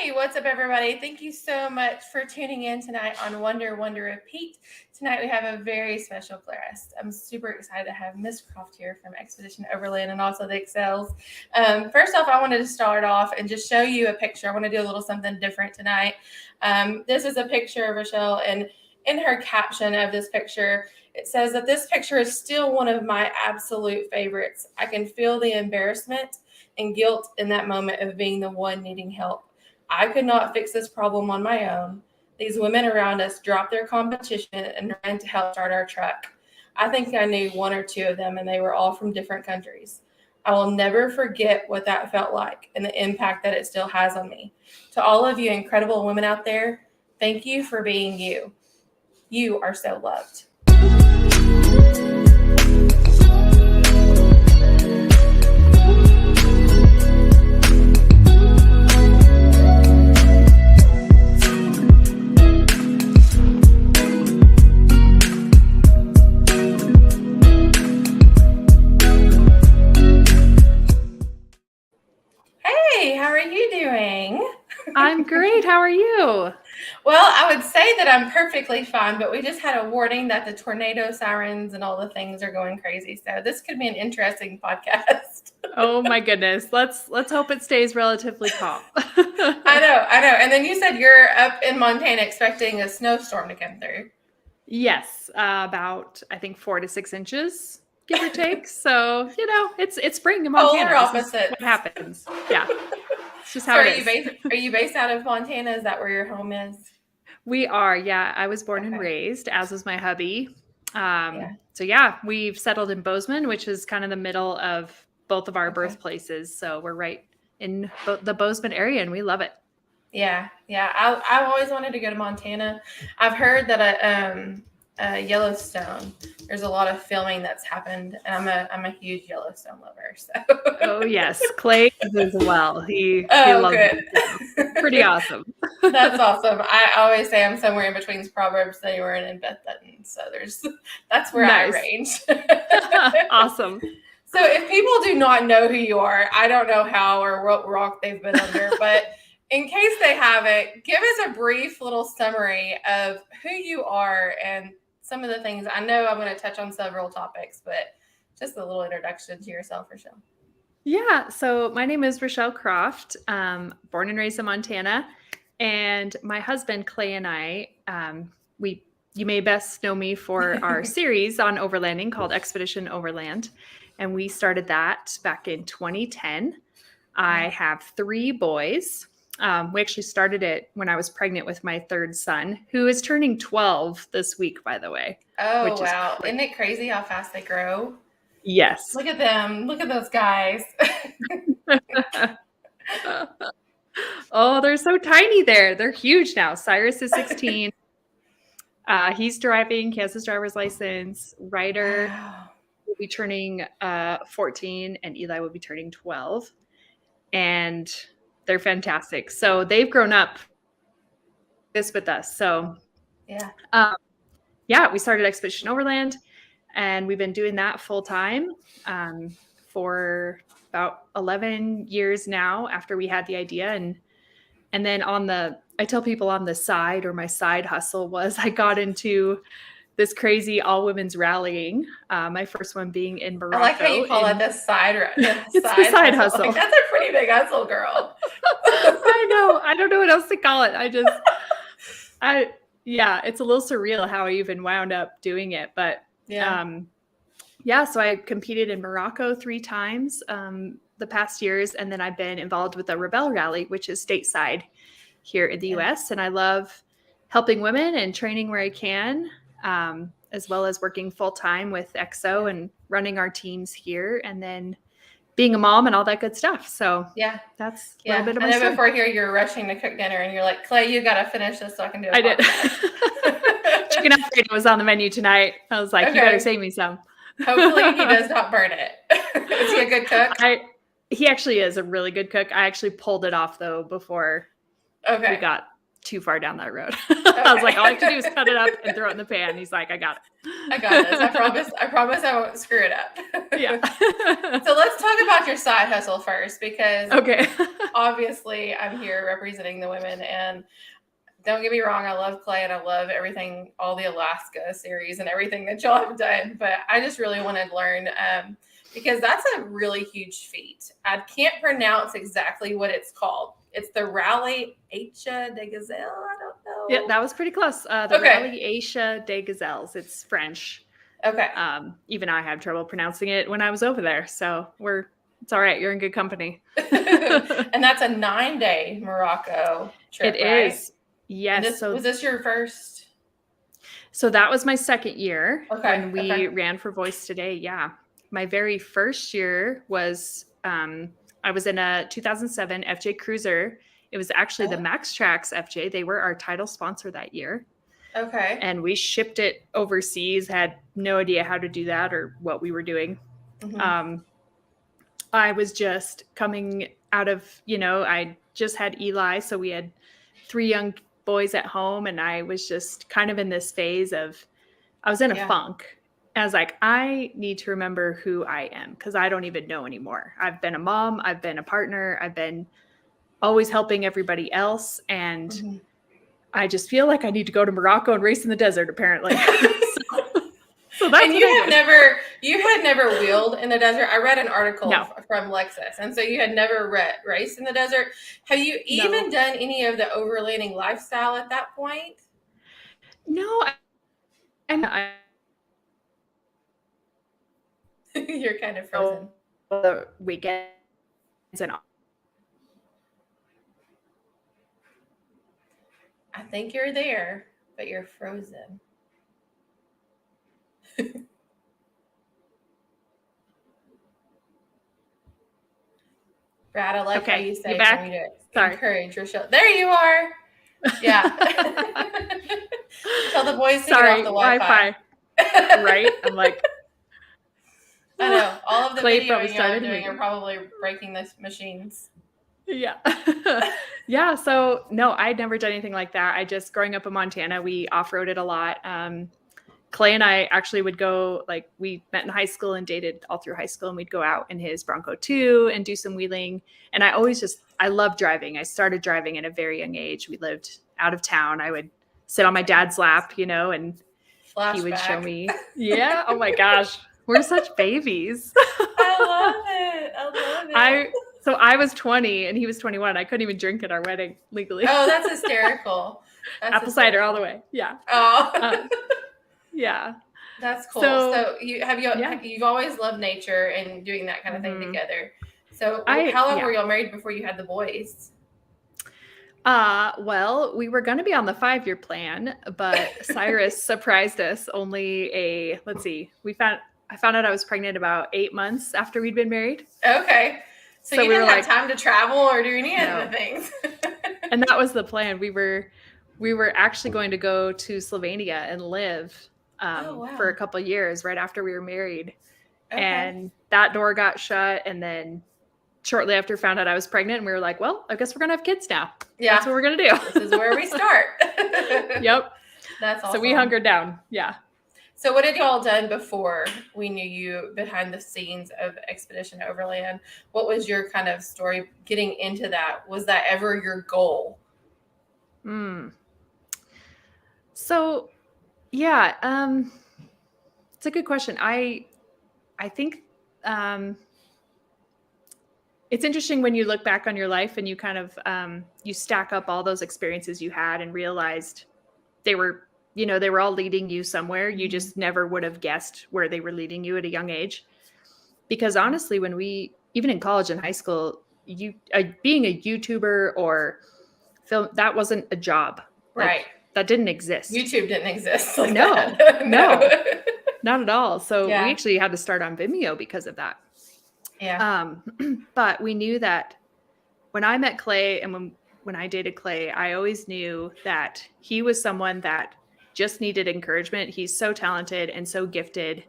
Hey, what's up, everybody? Thank you so much for tuning in tonight on Wonder Repeat. Tonight we have a very special guest. I'm super excited to have Miss Croft here from Expedition Overland and also the Excels. First off, I wanted to start off and just show you a picture. I want to do a little something different tonight. This is a picture of Rachelle, and in her caption of this picture, it says that this picture is still one of my absolute favorites. I can feel the embarrassment and guilt in that moment of being the one needing help. I could not fix this problem on my own. These women around us dropped their competition and ran to help start our truck. I think I knew one or two of them, and they were all from different countries. I will never forget what that felt like and the impact that it still has on me. To all of you incredible women out there, thank you for being you. You are so loved. How are you doing? I'm great. How are you? Well, I would say that I'm perfectly fine, but we just had a warning that the tornado sirens and all the things are going crazy. So this could be an interesting podcast. Oh my goodness. Let's hope it stays relatively calm. I know. And then you said you're up in Montana expecting a snowstorm to come through. Yes, about I think 4 to 6 inches, give or take. So it's spring in Montana. Polar opposites. What happens? Yeah. It's just how it is. Are you based out of Montana? Is that where your home is? We are. Yeah, I was born and raised, as was my hubby. So yeah, we've settled in Bozeman, which is kind of the middle of both of our birthplaces. So we're right in the Bozeman area, and we love it. Yeah. I've always wanted to go to Montana. I've heard that Yellowstone, there's a lot of filming that's happened, and I'm a huge Yellowstone lover. So. Oh yes, Clay is as well. He loves it. Pretty awesome. That's awesome. I always say I'm somewhere in between Proverbs, anywhere and Beth Dutton. So that's where I range. Awesome. So if people do not know who you are, I don't know how or what rock they've been under, but in case they haven't, give us a brief little summary of who you are and some of the things. I know I'm going to touch on several topics, but just a little introduction to yourself, Rachelle. Yeah, so my name is Rachelle Croft, born and raised in Montana, and my husband Clay and I, you may best know me for our series on overlanding called Expedition Overland, and we started that back in 2010. I have 3 boys. We actually started it when I was pregnant with my 3rd son, who is turning 12 this week, by the way. Oh, wow. Isn't it crazy how fast they grow? Yes. Look at them. Look at those guys. Oh, they're so tiny there. They're huge now. Cyrus is 16. He's driving. He has his driver's license. Ryder will be turning 14, and Eli will be turning 12. And they're fantastic. So they've grown up with us. So we started Expedition Overland, and we've been doing that full time for about 11 years now after we had the idea. And then I tell people on the side, or my side hustle was, I got into this crazy all women's rallying. My first one being in Morocco. I like how you call it the side hustle. Like, that's a pretty big hustle, girl. I know. I don't know what else to call it. It's a little surreal how I even wound up doing it. But so I competed in Morocco 3 times the past years. And then I've been involved with the Rebelle rally, which is stateside here in the US. And I love helping women and training where I can, as well as working full time with EXO and running our teams here, and then being a mom and all that good stuff. So that's a little bit of my story. Before here, you're rushing to cook dinner and you're like, Clay, you got to finish this so I can do it. I did. Chicken Alfredo was on the menu tonight. I was like, you better save me some. Hopefully he does not burn it. Is he a good cook? He actually is a really good cook. I actually pulled it off though before we got too far down that road. I was like, all I have to do is cut it up and throw it in the pan. He's like, I got it. I got this. I promise I won't screw it up. Yeah. So let's talk about your side hustle first, because Okay. obviously I'm here representing the women, and don't get me wrong, I love clay and I love everything, all the Alaska series and everything that y'all have done. But I just really want to learn because that's a really huge feat. I can't pronounce exactly what it's called. It's the Rally Asia de Gazelle. I don't know. Yeah, that was pretty close. The Rally Asia des Gazelles. It's French. Okay. Even I had trouble pronouncing it when I was over there. So it's all right. You're in good company. And that's a 9-day Morocco trip. It right? is. Yes. Was this your first? So that was my second year when we okay. ran for Voice Today. Yeah. My very first year was, I was in a 2007 FJ Cruiser. It was actually the Max Trax FJ. They were our title sponsor that year. Okay. And we shipped it overseas, had no idea how to do that or what we were doing. Mm-hmm. I was just coming out of, I just had Eli. So we had 3 young boys at home, and I was just kind of in this phase of, I was in a funk. And I was like, I need to remember who I am, because I don't even know anymore. I've been a mom, I've been a partner, I've been always helping everybody else. And I just feel like I need to go to Morocco and race in the desert, apparently. So that's and you had never wheeled in the desert. I read an article from Lexus, and so you had never raced in the desert. Have you even done any of the overlanding lifestyle at that point? No, I You're kind of frozen. The weekends and all. I think you're there, but you're frozen. Brad, I like how you say for me to encourage Rachelle. There you are. Yeah. Tell the boys to get off the Wi-Fi. Right? I'm like, I know. All of the Clay videoing you're doing are probably breaking the machines. Yeah. Yeah. So no, I'd never done anything like that. I just, growing up in Montana, we off-roaded a lot. Clay and I actually would go, like, we met in high school and dated all through high school, and we'd go out in his Bronco 2 and do some wheeling. And I love driving. I started driving at a very young age. We lived out of town. I would sit on my dad's lap, and Flashback. He would show me. Yeah. Oh my gosh. We're such babies. I love it. So I was 20 and he was 21. I couldn't even drink at our wedding legally. Oh, that's hysterical. Apple cider all the way. Yeah. Oh. Yeah. That's cool. So you've always loved nature and doing that kind of thing together. So how long were y'all married before you had the boys? Well, we were going to be on the 5-year plan, but Cyrus surprised us only I found out I was pregnant about 8 months after we'd been married. Okay. So you didn't have time to travel or do any of the things. And that was the plan. We were actually going to go to Slovenia and live for a couple of years right after we were married. Okay. And that door got shut. And then shortly after found out I was pregnant, and we were like, well, I guess we're going to have kids now. Yeah. That's what we're going to do. This is where we start. Yep. That's awesome. So we hunkered down. Yeah. So what had y'all done before we knew you behind the scenes of Expedition Overland? What was your kind of story getting into that? Was that ever your goal? So, yeah, it's a good question. I think it's interesting when you look back on your life and you kind of you stack up all those experiences you had and realized they were all leading you somewhere. You just never would have guessed where they were leading you at a young age. Because honestly, even in college and high school, being a YouTuber or film, that wasn't a job. Right. That didn't exist. YouTube didn't exist. No, not at all. So we actually had to start on Vimeo because of that. Yeah. But we knew that when I met Clay and when I dated Clay, I always knew that he was someone that just needed encouragement. He's so talented and so gifted.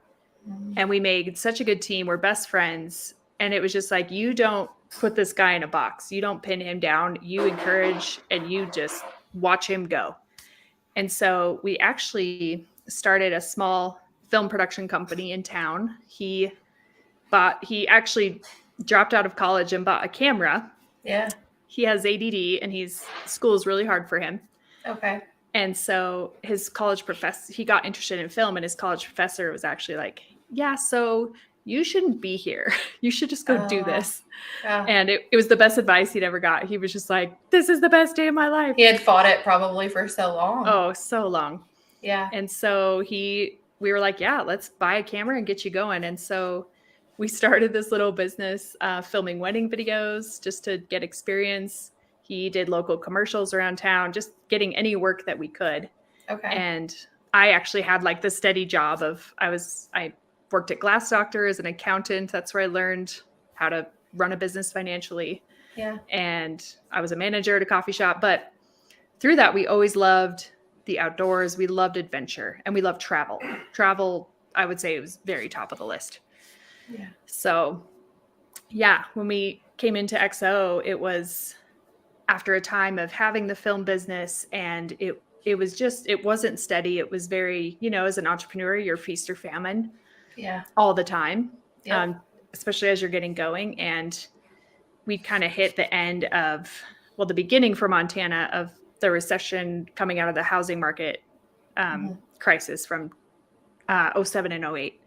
And we made such a good team. We're best friends. And it was just like, you don't put this guy in a box. You don't pin him down. You encourage and you just watch him go. And so we actually started a small film production company in town. He actually dropped out of college and bought a camera. Yeah. He has ADD and school is really hard for him. Okay. And so his college professor, he got interested in film, and his college professor was actually like, yeah, so you shouldn't be here. You should just go do this. Yeah. And it was the best advice he'd ever got. He was just like, this is the best day of my life. He had fought it probably for so long. Oh, so long. Yeah. And so we were like, yeah, let's buy a camera and get you going. And so we started this little business filming wedding videos just to get experience. He did local commercials around town, just getting any work that we could. Okay. And I actually had like the steady job of, I worked at Glass Doctor as an accountant. That's where I learned how to run a business financially. Yeah. And I was a manager at a coffee shop. But through that, we always loved the outdoors. We loved adventure, and we loved travel. Travel, I would say, it was very top of the list. Yeah. So yeah, when we came into XO, it was after a time of having the film business, and it wasn't steady. It was very, as an entrepreneur, you're feast or famine. Yeah. All the time. Yeah. Especially as you're getting going. And we kind of hit the end of, the beginning for Montana of the recession coming out of the housing market crisis from 07 and 08.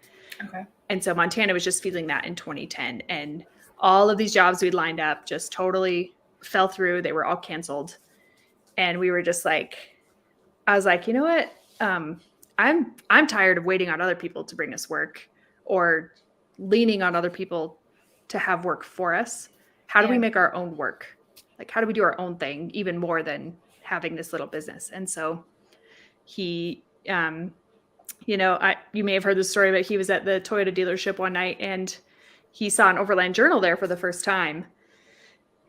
Okay. And so Montana was just feeling that in 2010. And all of these jobs we'd lined up just totally fell through. They were all canceled. And we were just like, I was like, you know what? I'm tired of waiting on other people to bring us work or leaning on other people to have work for us. How do we make our own work? Like, how do we do our own thing even more than having this little business? And so he, you may have heard the story, but he was at the Toyota dealership one night and he saw an Overland journal there for the first time.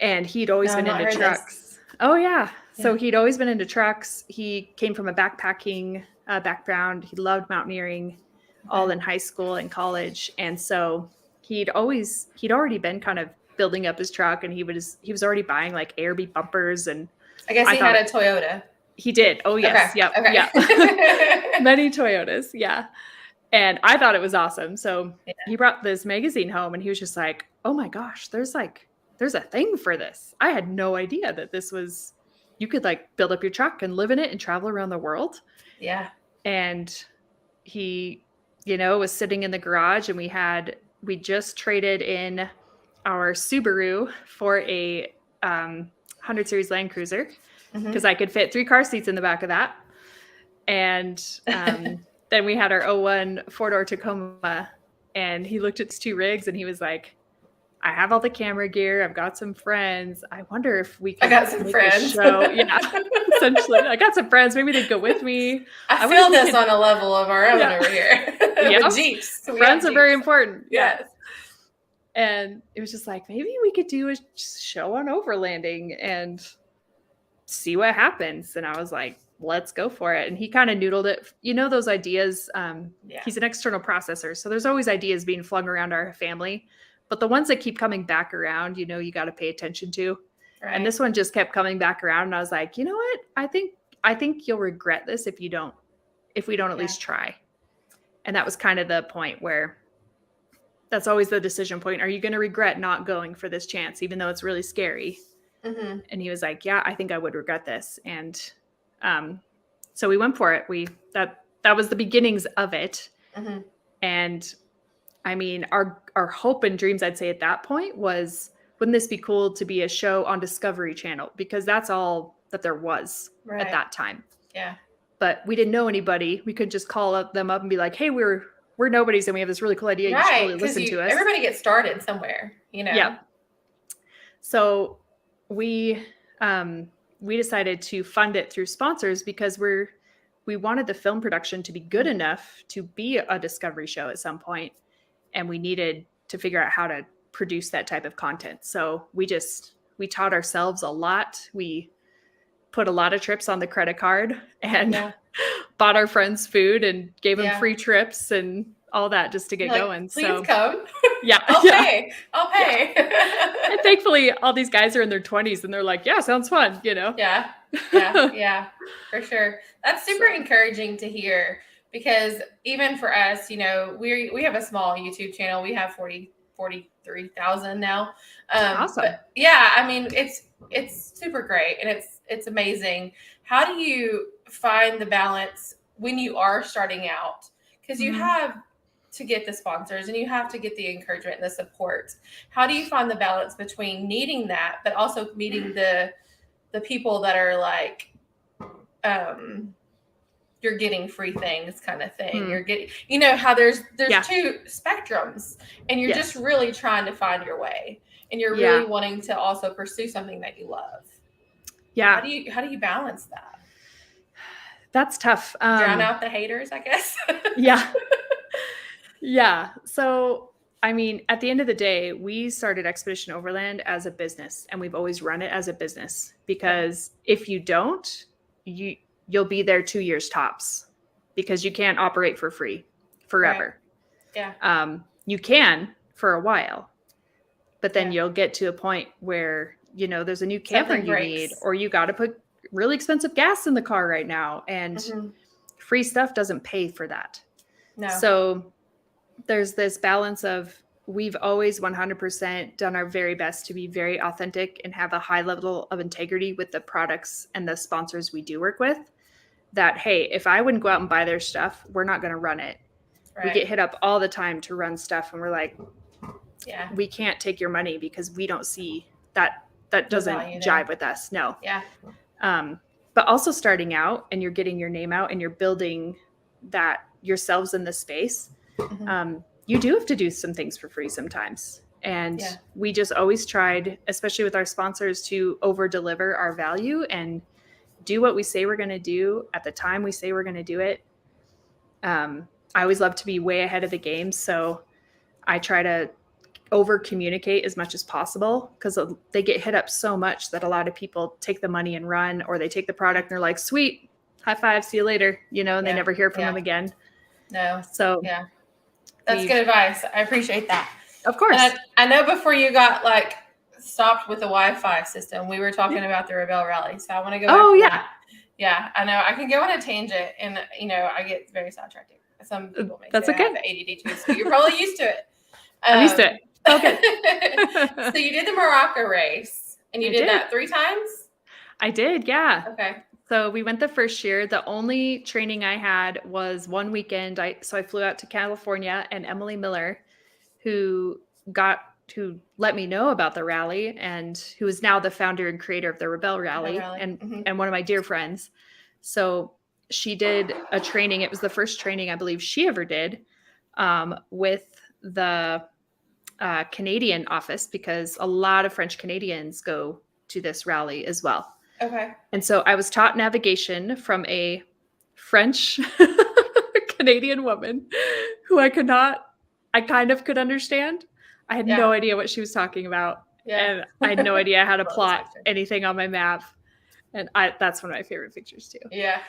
And he'd always been into trucks. Oh yeah. So he'd always been into trucks. He came from a backpacking background. He loved mountaineering all in high school and college. And so he'd already been kind of building up his truck, and he was already buying like ARB bumpers. And I guess he had a Toyota. He did. Oh yes. Okay. Yep. Okay. Yeah. Many Toyotas. Yeah. And I thought it was awesome. So he brought this magazine home and he was just like, oh my gosh, there's a thing for this. I had no idea that you could like build up your truck and live in it and travel around the world. Yeah. And he, was sitting in the garage, and we just traded in our Subaru for a 100 Series Land Cruiser because I could fit 3 car seats in the back of that. And then we had our 01 4-door Tacoma, and he looked at these 2 rigs and he was like, I have all the camera gear. I've got some friends. I wonder if we can make a show. Yeah, essentially. I got some friends. Maybe they'd go with me. I feel this on a level of our own over here. Yeah. Jeeps. Friends are very important. Yes. And it was just like, maybe we could do a show on overlanding and see what happens. And I was like, let's go for it. And he kind of noodled it. Those ideas. He's an external processor. So there's always ideas being flung around our family. But the ones that keep coming back around, you got to pay attention to. Right. And this one just kept coming back around. And I was like, you know what? I think you'll regret this if we don't at least try. And that was kind of the point where that's always the decision point. Are you going to regret not going for this chance, even though it's really scary? Mm-hmm. And he was like, yeah, I think I would regret this. And so we went for it. That was the beginnings of it. Mm-hmm. And I mean, our hope and dreams, I'd say at that point was, wouldn't this be cool to be a show on Discovery Channel? Because that's all that there was at that time. Yeah. But we didn't know anybody. We could just call them up and be like, hey, we're nobodies and we have this really cool idea. You should really listen to us. Everybody gets started somewhere, Yeah. So we decided to fund it through sponsors because we wanted the film production to be good enough to be a Discovery show at some point. And we needed to figure out how to produce that type of content. So we taught ourselves a lot. We put a lot of trips on the credit card and bought our friends food and gave them free trips and all that just to get You're like, going. please So come. yeah. I'll pay. Yeah. And thankfully all these guys are in their 20s and they're like, yeah, sounds fun, Yeah, for sure. That's super So. encouraging to hear, because even for us, we have a small YouTube channel. We have 43,000 now. Awesome. But yeah, I mean, it's super great, and it's amazing. How do you find the balance when you are starting out? Because you have to get the sponsors and you have to get the encouragement and the support. How do you find the balance between needing that, but also meeting the people that are like, you're getting free things kind of thing. You're getting, how there's two spectrums, and you're just really trying to find your way, and you're really wanting to also pursue something that you love. Yeah. How do you balance that? That's tough. Drown out the haters, I guess. Yeah. Yeah. So, I mean, at the end of the day, we started Expedition Overland as a business, and we've always run it as a business, because if you don't, you'll be there 2 years tops, because you can't operate for free forever. Right. Yeah. You can for a while, but then you'll get to a point where, there's a new camper you need, or you got to put really expensive gas in the car right now, and free stuff doesn't pay for that. No. So there's this balance of, we've always 100% done our very best to be very authentic and have a high level of integrity with the products and the sponsors we do work with. That, hey, if I wouldn't go out and buy their stuff, we're not going to run it. Right. We get hit up all the time to run stuff, and we're like, we can't take your money because we don't see that doesn't jive with us. No. Yeah. But also starting out, and you're getting your name out, and you're building that yourselves in the space. You do have to do some things for free sometimes. And we just always tried, especially with our sponsors, to over deliver our value and do what we say we're going to do at the time we say we're going to do it. I always love to be way ahead of the game. So I try to over communicate as much as possible, because they get hit up so much that a lot of people take the money and run, or they take the product and they're like, sweet, high five, see you later, and they never hear from them again. No. So that's good advice. I appreciate that. Of course. And I know before you got stopped with the Wi-Fi system, we were talking about the Rebelle rally. So I want to go back to that. Yeah, I know. I can go on a tangent, and I get very sidetracked. Some people may say I have ADD too, so you're probably used to it. I'm used to it. Okay. So you did the Morocco race, and you did that 3 times? I did, yeah. Okay. So we went the first year. The only training I had was one weekend. So I flew out to California, and Emily Miller, who let me know about the rally, and who is now the founder and creator of the Rebelle rally. And one of my dear friends. So she did a training. It was the first training I believe she ever did, with the Canadian office, because a lot of French Canadians go to this rally as well. Okay. And so I was taught navigation from a French Canadian woman who I kind of could understand. I had no idea what she was talking about. Yeah. And I had no idea how to plot anything on my map. And that's one of my favorite pictures too. Yeah.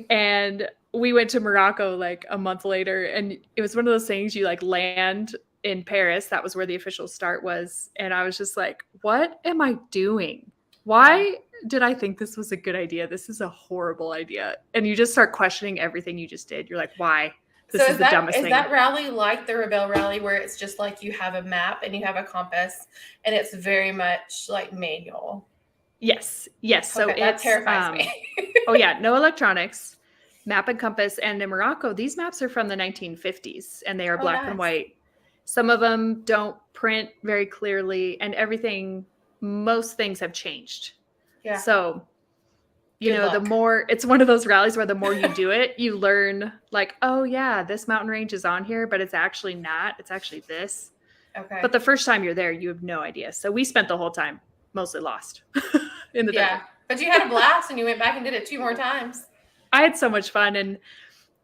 And we went to Morocco a month later, and it was one of those things, you land in Paris. That was where the official start was. And I was just like, what am I doing? Why did I think this was a good idea? This is a horrible idea. And you just start questioning everything you just did. You're like, why? This is the dumbest thing. Is that rally like the Rebelle rally, where it's just you have a map and you have a compass, and it's very much manual? Yes. So that terrifies me. Oh yeah, no electronics, map and compass. And in Morocco, these maps are from the 1950s, and they are black and white. Some of them don't print very clearly, and most things have changed. Yeah. So, the more, it's one of those rallies where the more you do it, you learn oh yeah, this mountain range is on here, but it's actually not. It's actually this. Okay. But the first time you're there, you have no idea. So we spent the whole time mostly lost in the desert. But you had a blast, and you went back and did it 2 more times. I had so much fun.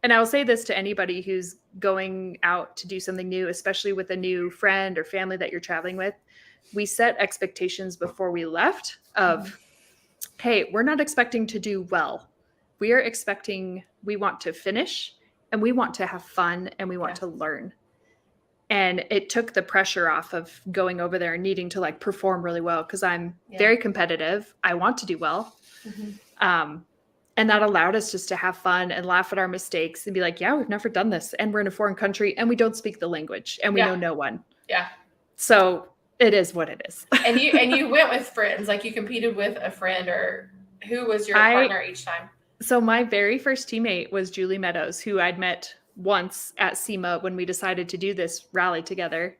And I will say this to anybody who's going out to do something new, especially with a new friend or family that you're traveling with. We set expectations before we left of, hey, we're not expecting to do well. We want to finish and we want to have fun and we want to learn. And it took the pressure off of going over there and needing to like perform really well, because I'm very competitive. I want to do well. And that allowed us just to have fun and laugh at our mistakes and be like, yeah, we've never done this. And we're in a foreign country and we don't speak the language and we know no one. Yeah. So it is what it is. And you went with friends, like you competed with a friend, or who was your partner each time? So my very first teammate was Julie Meadows, who I'd met once at SEMA when we decided to do this rally together.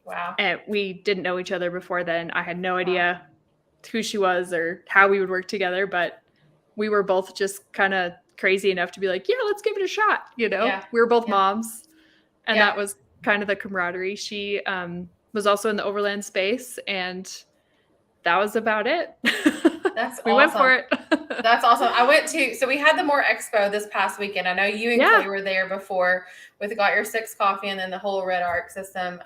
Wow. And we didn't know each other before then. I had no idea who she was or how we would work together, but we were both just kind of crazy enough to be like, yeah, let's give it a shot. You know, we were both moms, and that was kind of the camaraderie. She was also in the Overland space, and that was about it. That's we went for it. That's awesome. So we had the More Expo this past weekend. I know you and Chloe were there before with Got Your Six Coffee and then the whole Red Arc system.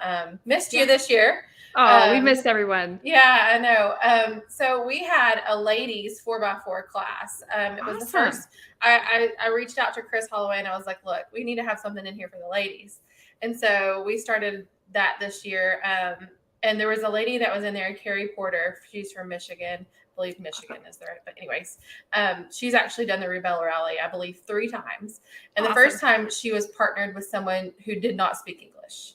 Missed you this year. Oh, we missed everyone. Yeah, I know. So we had a ladies 4x4 class. It was the first. I reached out to Chris Holloway and I was like, look, we need to have something in here for the ladies. And so we started that this year. And there was a lady that was in there, Carrie Porter. She's from Michigan. I believe Michigan is there. But anyways, she's actually done the Rebelle Rally, I believe, 3 times. And the first time she was partnered with someone who did not speak English.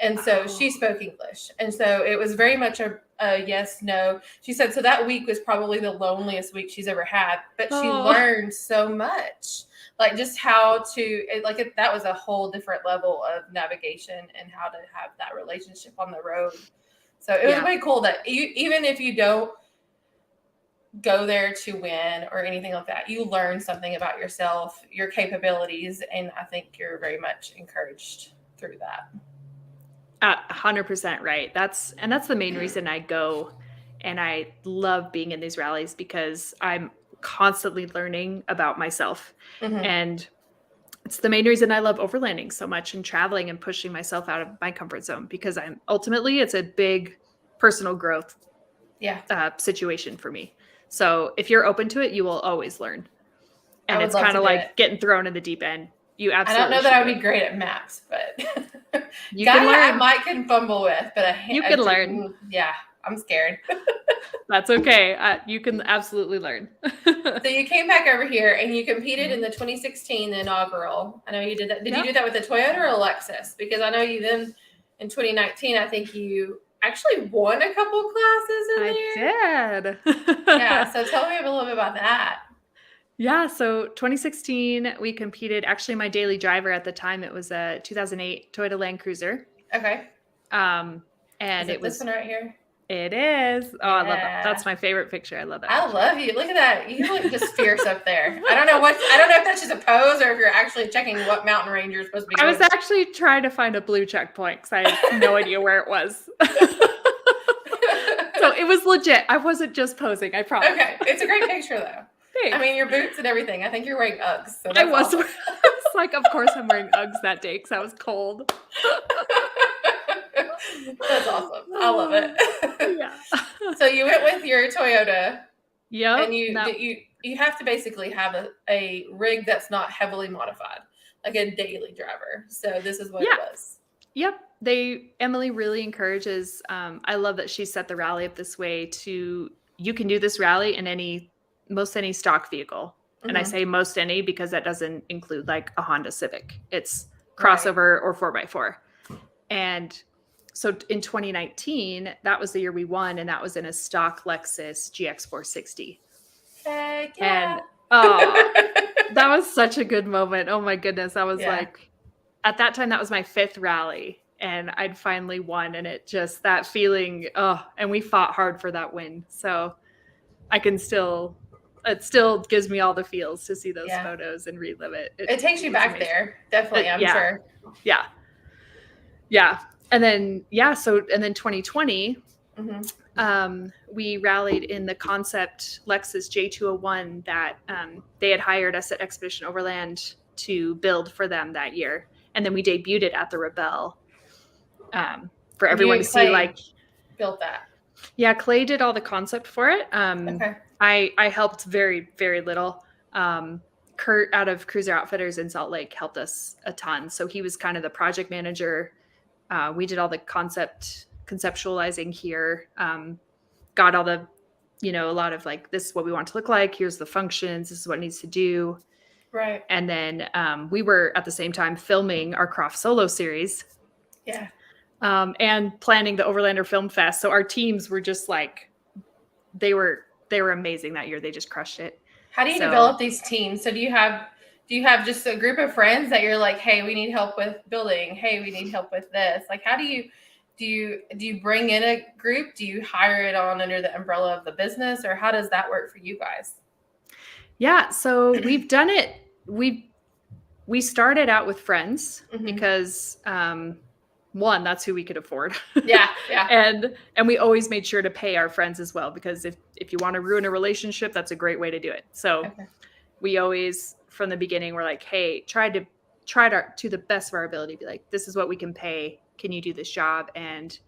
And so she spoke English. And so it was very much a yes, no. She said, so that week was probably the loneliest week she's ever had, but she learned so much, like just how to, that was a whole different level of navigation and how to have that relationship on the road. So it was really cool that even if you don't go there to win or anything like that, you learn something about yourself, your capabilities. And I think you're very much encouraged through that. 100% right. That's the main reason I go, and I love being in these rallies, because I'm constantly learning about myself. And it's the main reason I love overlanding so much and traveling and pushing myself out of my comfort zone, because it's a big personal growth situation for me. So if you're open to it, you will always learn. And it's kind of like getting thrown in the deep end. You absolutely. I don't know that I would be great at maps, but you can learn. I can fumble with, but you can learn. Yeah, I'm scared. That's okay. You can absolutely learn. So you came back over here and you competed in the 2016 inaugural. I know you did that. Did you do that with a Toyota or a Lexus? Because I know you then in 2019, I think you actually won a couple classes in there. I did. Yeah. So tell me a little bit about that. Yeah, so 2016, we competed. Actually, my daily driver at the time, it was a 2008 Toyota Land Cruiser. Okay. And it was this one right here. It is. Oh, I love that. That's my favorite picture. I love that. I love you. Look at that. You look just fierce up there. I don't know if that's just a pose or if you're actually checking what mountain range you're supposed to be going. I was actually trying to find a blue checkpoint because I had no idea where it was. So it was legit. I wasn't just posing. I promise. Okay, it's a great picture though. Thanks. I mean, your boots and everything. I think you're wearing Uggs. So I was. Awesome. It's like, of course, I'm wearing Uggs that day because I was cold. That's awesome. I love it. Yeah. So you went with your Toyota. Yeah. And you have to basically have a rig that's not heavily modified, like a daily driver. So this is what it was. Yep. Emily really encourages. I love that she set the rally up this way you can do this rally in most any stock vehicle. Mm-hmm. And I say most any because that doesn't include like a Honda Civic. It's crossover or 4x4. And so in 2019, that was the year we won, and that was in a stock Lexus GX460. Heck yeah. And that was such a good moment. Oh my goodness. I was like, at that time, that was my 5th rally, and I'd finally won. And it just, that feeling, and we fought hard for that win. So it still gives me all the feels to see those photos and relive it. It takes you back there. Definitely, I'm sure. Yeah. Yeah. And then, and then 2020, we rallied in the concept Lexus J201 that they had hired us at Expedition Overland to build for them that year. And then we debuted it at the Rebelle for everyone to see. Like, built that. Yeah, Clay did all the concept for it. Okay. I helped very, very little. Kurt out of Cruiser Outfitters in Salt Lake helped us a ton. So he was kind of the project manager. We did all the conceptualizing here, got all the, a lot of like, this is what we want to look like. Here's the functions. This is what it needs to do. Right. And then we were at the same time filming our Croft solo series. Yeah. And planning the Overlander Film Fest. So our teams were just like, they were amazing that year. They just crushed it. How do you develop these teams? So do you have just a group of friends that you're like, hey, we need help with building. Hey, we need help with this. Like, how do you bring in a group? Do you hire it on under the umbrella of the business, or how does that work for you guys? Yeah. So we've done it. We started out with friends because, one, that's who we could afford. Yeah. And we always made sure to pay our friends as well, because if you want to ruin a relationship, that's a great way to do it. So we always, from the beginning, were like, hey, try to the best of our ability, be like, this is what we can pay. Can you do this job? And,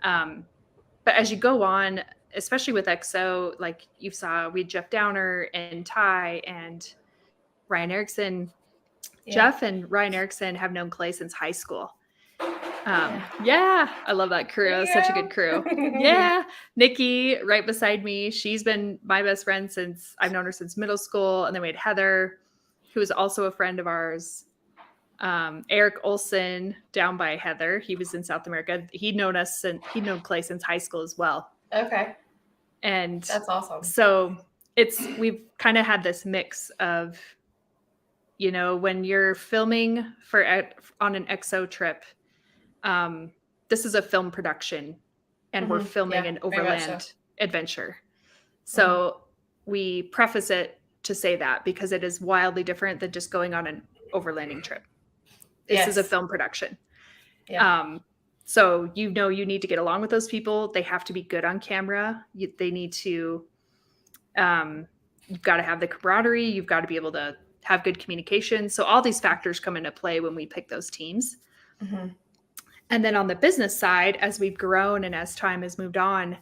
but as you go on, especially with XO, like you saw, we had Jeff Downer and Ty and Ryan Erickson. Yeah. Jeff and Ryan Erickson have known Clay since high school. I love that crew. It's such a good crew. Nikki right beside me. She's been my best friend since I've known her since middle school. And then we had Heather, who is also a friend of ours. Eric Olson down by Heather. He was in South America. He'd known Clay since high school as well. Okay. And that's awesome. So we've kind of had this mix of, when you're filming on an XO trip, this is a film production and we're filming an overland adventure. So we preface it to say that because it is wildly different than just going on an overlanding trip. This is a film production. Yeah. So, you need to get along with those people. They have to be good on camera. They need to, you've got to have the camaraderie. You've got to be able to have good communication. So all these factors come into play when we pick those teams. And then on the business side, as we've grown and as time has moved on,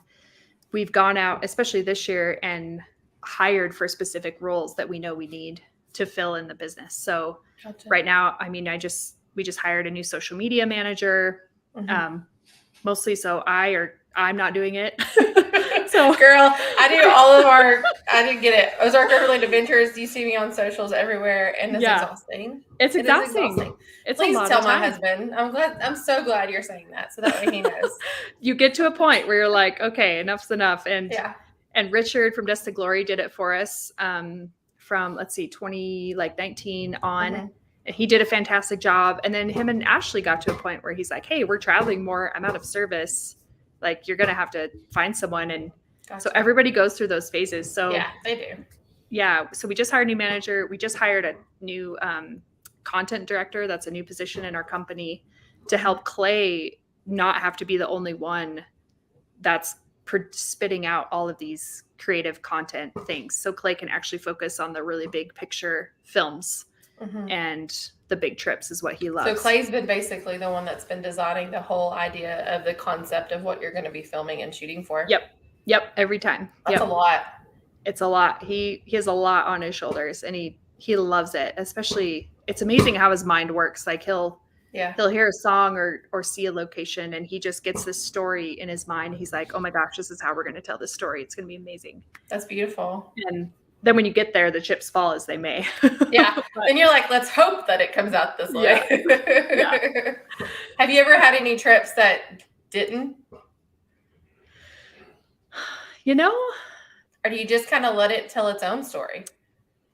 we've gone out, especially this year, and hired for specific roles that we know we need to fill in the business. So right now, we just hired a new social media manager, mostly so I'm not doing it. So girl, I didn't get it. Ozark Overland Adventures. You see me on socials everywhere, and it's exhausting. It's exhausting. Please tell my husband. I'm so glad you're saying that, so that way he knows. You get to a point where you're like, okay, enough's enough. And Richard from Dust to Glory did it for us from 2019 on. And he did a fantastic job. And then him and Ashley got to a point where he's like, hey, we're traveling more. I'm out of service. Like, you're going to have to find someone. And so everybody goes through those phases. So yeah, they do. Yeah. So we just hired a new manager. We just hired a new content director. That's a new position in our company to help Clay not have to be the only one that's spitting out all of these creative content things. So Clay can actually focus on the really big picture films. And the big trips is what he loves. So Clay's been basically the one that's been designing the whole idea of the concept of what you're going to be filming and shooting for. Yep. Every time. That's a lot. It's a lot. He has a lot on his shoulders, and he loves it. Especially, it's amazing how his mind works. Like he'll hear a song or see a location, and he just gets this story in his mind. He's like, oh my gosh, this is how we're going to tell this story. It's going to be amazing. That's beautiful. And then when you get there, the chips fall as they may. Yeah. Then you're like, let's hope that it comes out this way. Yeah. Have you ever had any trips that didn't? Or do you just kind of let it tell its own story?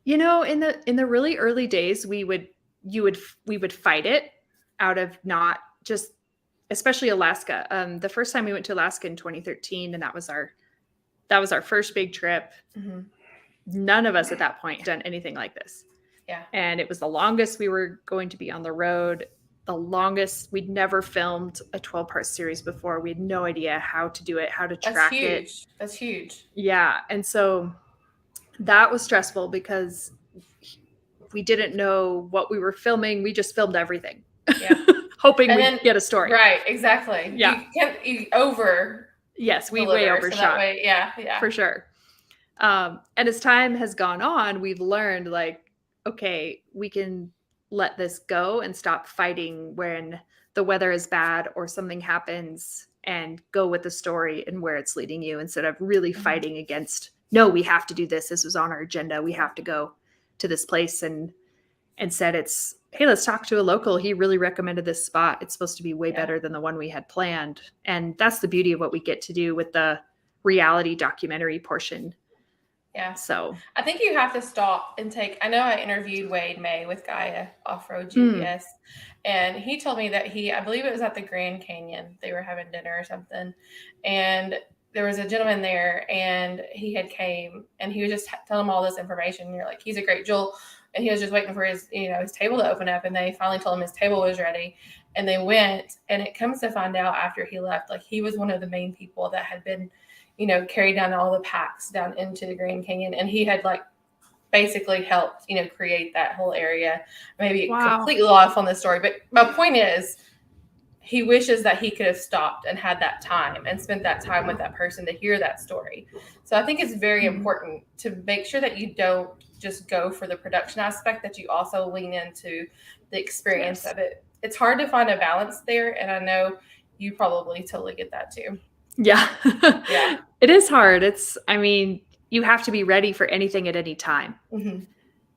In the really early days, we would fight it out of not just, especially Alaska. The first time we went to Alaska in 2013, and that was our first big trip. None of us at that point had done anything like this. Yeah. And it was the longest we were going to be on the road. The longest. We'd never filmed a 12-part series before. We had no idea how to do it, how to track it. That's huge. Yeah. And so that was stressful because we didn't know what we were filming. We just filmed everything. Yeah. Hoping we'd get a story. Right. Exactly. Yeah. Yes. We way overshot. So way, yeah. For sure. And as time has gone on, we've learned like, okay, we can let this go and stop fighting when the weather is bad or something happens, and go with the story and where it's leading you, instead of really fighting against, no, we have to do this. This was on our agenda. We have to go to this place. And instead it's, hey, let's talk to a local. He really recommended this spot. It's supposed to be way better than the one we had planned. And that's the beauty of what we get to do with the reality documentary portion. Yeah. So I think you have to stop and take, I know I interviewed Wade May with Gaia Off-Road GPS, and he told me that I believe it was at the Grand Canyon. They were having dinner or something. And there was a gentleman there, and he had came and he was just telling him all this information. And you're like, he's a great Joel. And he was just waiting for his table to open up, and they finally told him his table was ready, and they went. And it comes to find out after he left, like, he was one of the main people that had been, carried down all the packs down into the Grand Canyon. And he had like basically helped, create that whole area. Maybe completely off on this story, but my point is, he wishes that he could have stopped and had that time and spent that time with that person to hear that story. So I think it's very important to make sure that you don't just go for the production aspect, that you also lean into the experience of it. It's hard to find a balance there. And I know you probably totally get that too. Yeah. Yeah. It is hard. You have to be ready for anything at any time. Mm-hmm.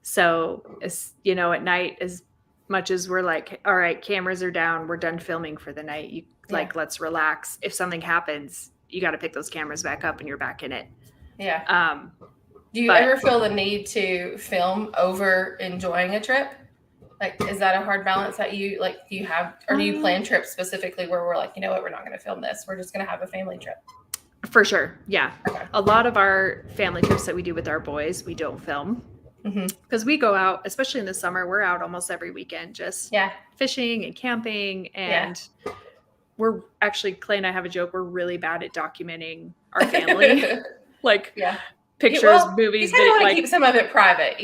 So, at night, as much as we're like, all right, cameras are down, we're done filming for the night. Let's relax. If something happens, you got to pick those cameras back up and you're back in it. Yeah. Do you ever feel the need to film over enjoying a trip? Like, is that a hard balance that do you have, or do you plan trips specifically where we're like, you know what, we're not going to film this. We're just going to have a family trip. For sure. Yeah. Okay. A lot of our family trips that we do with our boys, we don't film. Because we go out, especially in the summer, we're out almost every weekend, just fishing and camping. And we're actually, Clay and I have a joke, we're really bad at documenting our family. Pictures, movies. You kind of want to keep some of it private,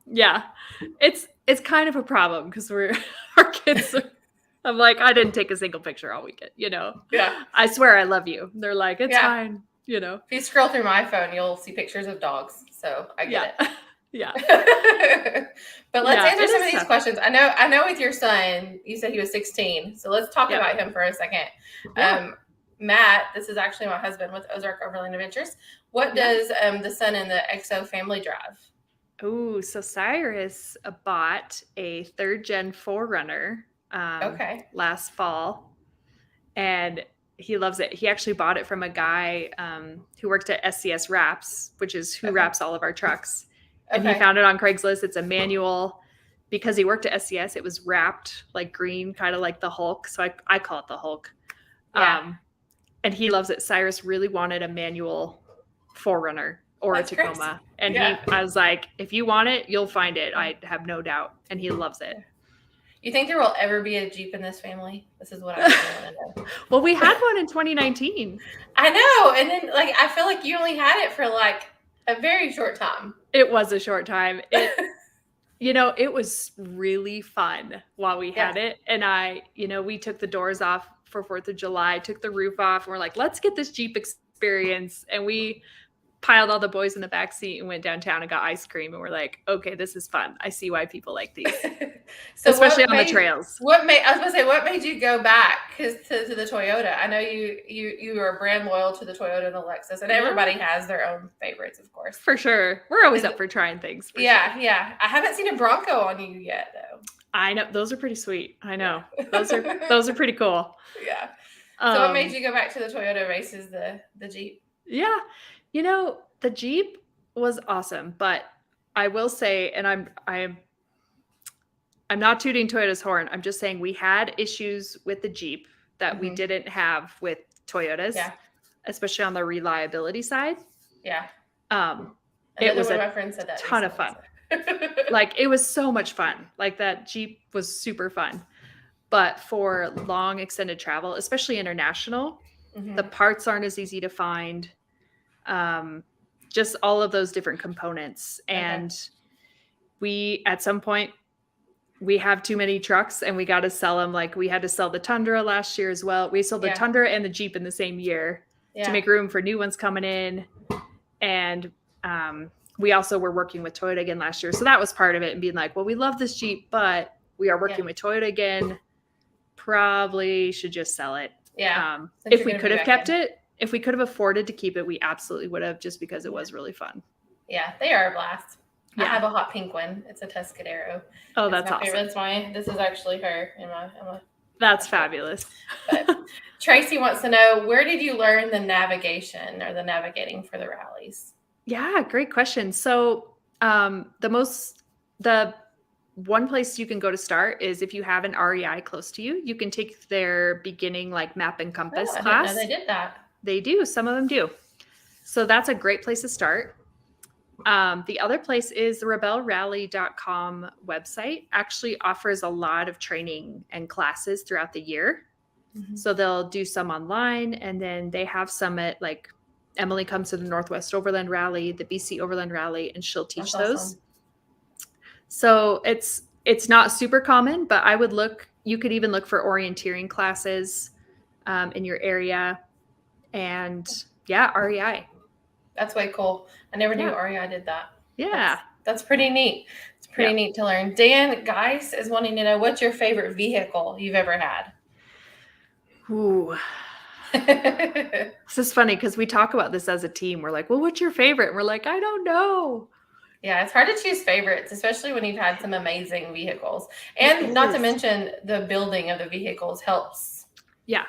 Yeah. It's kind of a problem because our kids are, I'm like, I didn't take a single picture all weekend, Yeah. I swear I love you. They're like, it's fine, If you scroll through my phone, you'll see pictures of dogs. So I get it. Yeah. But let's answer some of these questions. I know with your son, you said he was 16. So let's talk about him for a second. Yeah. Matt, this is actually my husband with Ozark Overland Adventures. What does the son and the XO family drive? Oh, so Cyrus bought a 3rd gen 4Runner last fall, and he loves it. He actually bought it from a guy who worked at SCS Wraps, which is who wraps all of our trucks. And he found it on Craigslist. It's a manual. Because he worked at SCS, it was wrapped like green, kind of like the Hulk. So I call it the Hulk. Yeah. And he loves it. Cyrus really wanted a manual 4Runner or a Tacoma. And I was like, if you want it, you'll find it. I have no doubt. And he loves it. You think there will ever be a Jeep in this family? This is what I really want to know. Well, we had one in 2019. I know. And then I feel like you only had it for a very short time. It was a short time. It was really fun while we had it. And we took the doors off for 4th of July, took the roof off, and we're like, let's get this Jeep experience. And we piled all the boys in the back seat and went downtown and got ice cream. And we're like, okay, this is fun. I see why people like these. So especially on the trails. What made you go back to the Toyota? I know you are brand loyal to the Toyota and the Lexus, and everybody has their own favorites, of course. For sure. We're always up for trying things. Yeah. I haven't seen a Bronco on you yet, though. I know. Those are pretty sweet. I know. Those are pretty cool. Yeah. So what made you go back to the Toyota versus the Jeep? Yeah. The Jeep was awesome, but I will say, and I'm not tooting Toyota's horn. I'm just saying we had issues with the Jeep that we didn't have with Toyotas, especially on the reliability side. Yeah. It was a ton of fun. It was so much fun. That Jeep was super fun. But for long extended travel, especially international, the parts aren't as easy to find. Just all of those different components. And at some point, we have too many trucks and we got to sell them. We had to sell the Tundra last year as well. We sold the Tundra and the Jeep in the same year to make room for new ones coming in. And we also were working with Toyota again last year. So that was part of it, and being like, well, we love this Jeep, but we are working with Toyota again. Probably should just sell it. Yeah. If we could have kept it, if we could have afforded to keep it, we absolutely would have, just because it was really fun. Yeah, they are a blast. Yeah. I have a hot pink one. It's a Tuscadero. Oh, that's awesome. This is actually her. That's fabulous. But Tracy wants to know, where did you learn the navigation or the navigating for the rallies? Yeah, great question. So the one place you can go to start is if you have an REI close to you, you can take their beginning like map and compass class. I didn't know they did that. They do. Some of them do. So that's a great place to start. The other place is the rebellerally.com website actually offers a lot of training and classes throughout the year. Mm-hmm. So they'll do some online, and then they have some at, like, Emily comes to the Northwest Overland Rally, the BC Overland Rally, and she'll teach those. Awesome. So it's not super common, but you could even look for orienteering classes in your area. And REI. That's way cool. I never knew REI did that. Yeah. That's pretty neat. It's pretty neat to learn. Dan Geis is wanting to know, what's your favorite vehicle you've ever had? Ooh. This is funny because we talk about this as a team. We're like, well, what's your favorite? And we're like, I don't know. Yeah, it's hard to choose favorites, especially when you've had some amazing vehicles. And not to mention, the building of the vehicles helps. Yeah.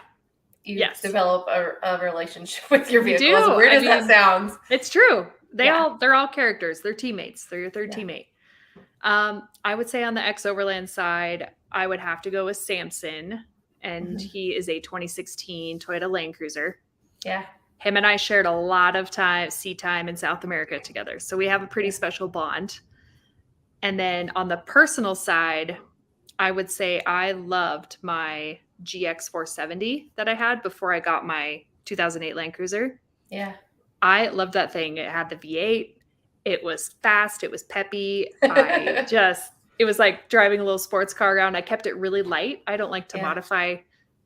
You develop a relationship with your vehicles. Where does that sound? It's true. They're all characters. They're teammates. They're your third teammate. I would say on the ex-Overland side, I would have to go with Samson. And he is a 2016 Toyota Land Cruiser. Yeah. Him and I shared a lot of sea time in South America together. So we have a pretty special bond. And then on the personal side, I would say I loved my GX 470 that I had before I got my 2008 Land Cruiser. Yeah. I loved that thing. It had the V8. It was fast. It was peppy. It was like driving a little sports car around. I kept it really light. I don't like to modify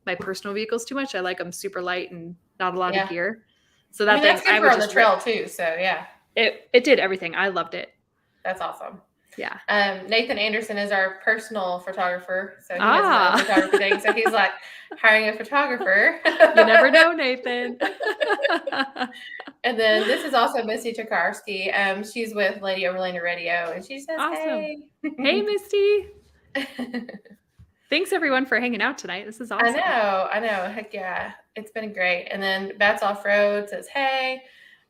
my personal vehicles too much. I like them super light and not a lot of gear. So that's good for on the trail too. So yeah, it did everything. I loved it. That's awesome. Yeah. Nathan Anderson is our personal photographer. So he does the photography thing. So he's like hiring a photographer. You never know, Nathan. And then this is also Misty Tokarski. She's with Lady Overland Radio, and she says, awesome. Hey. Hey, Misty. Thanks everyone for hanging out tonight. This is awesome. I know. Heck yeah. It's been great. And then Bats Off Road says, hey.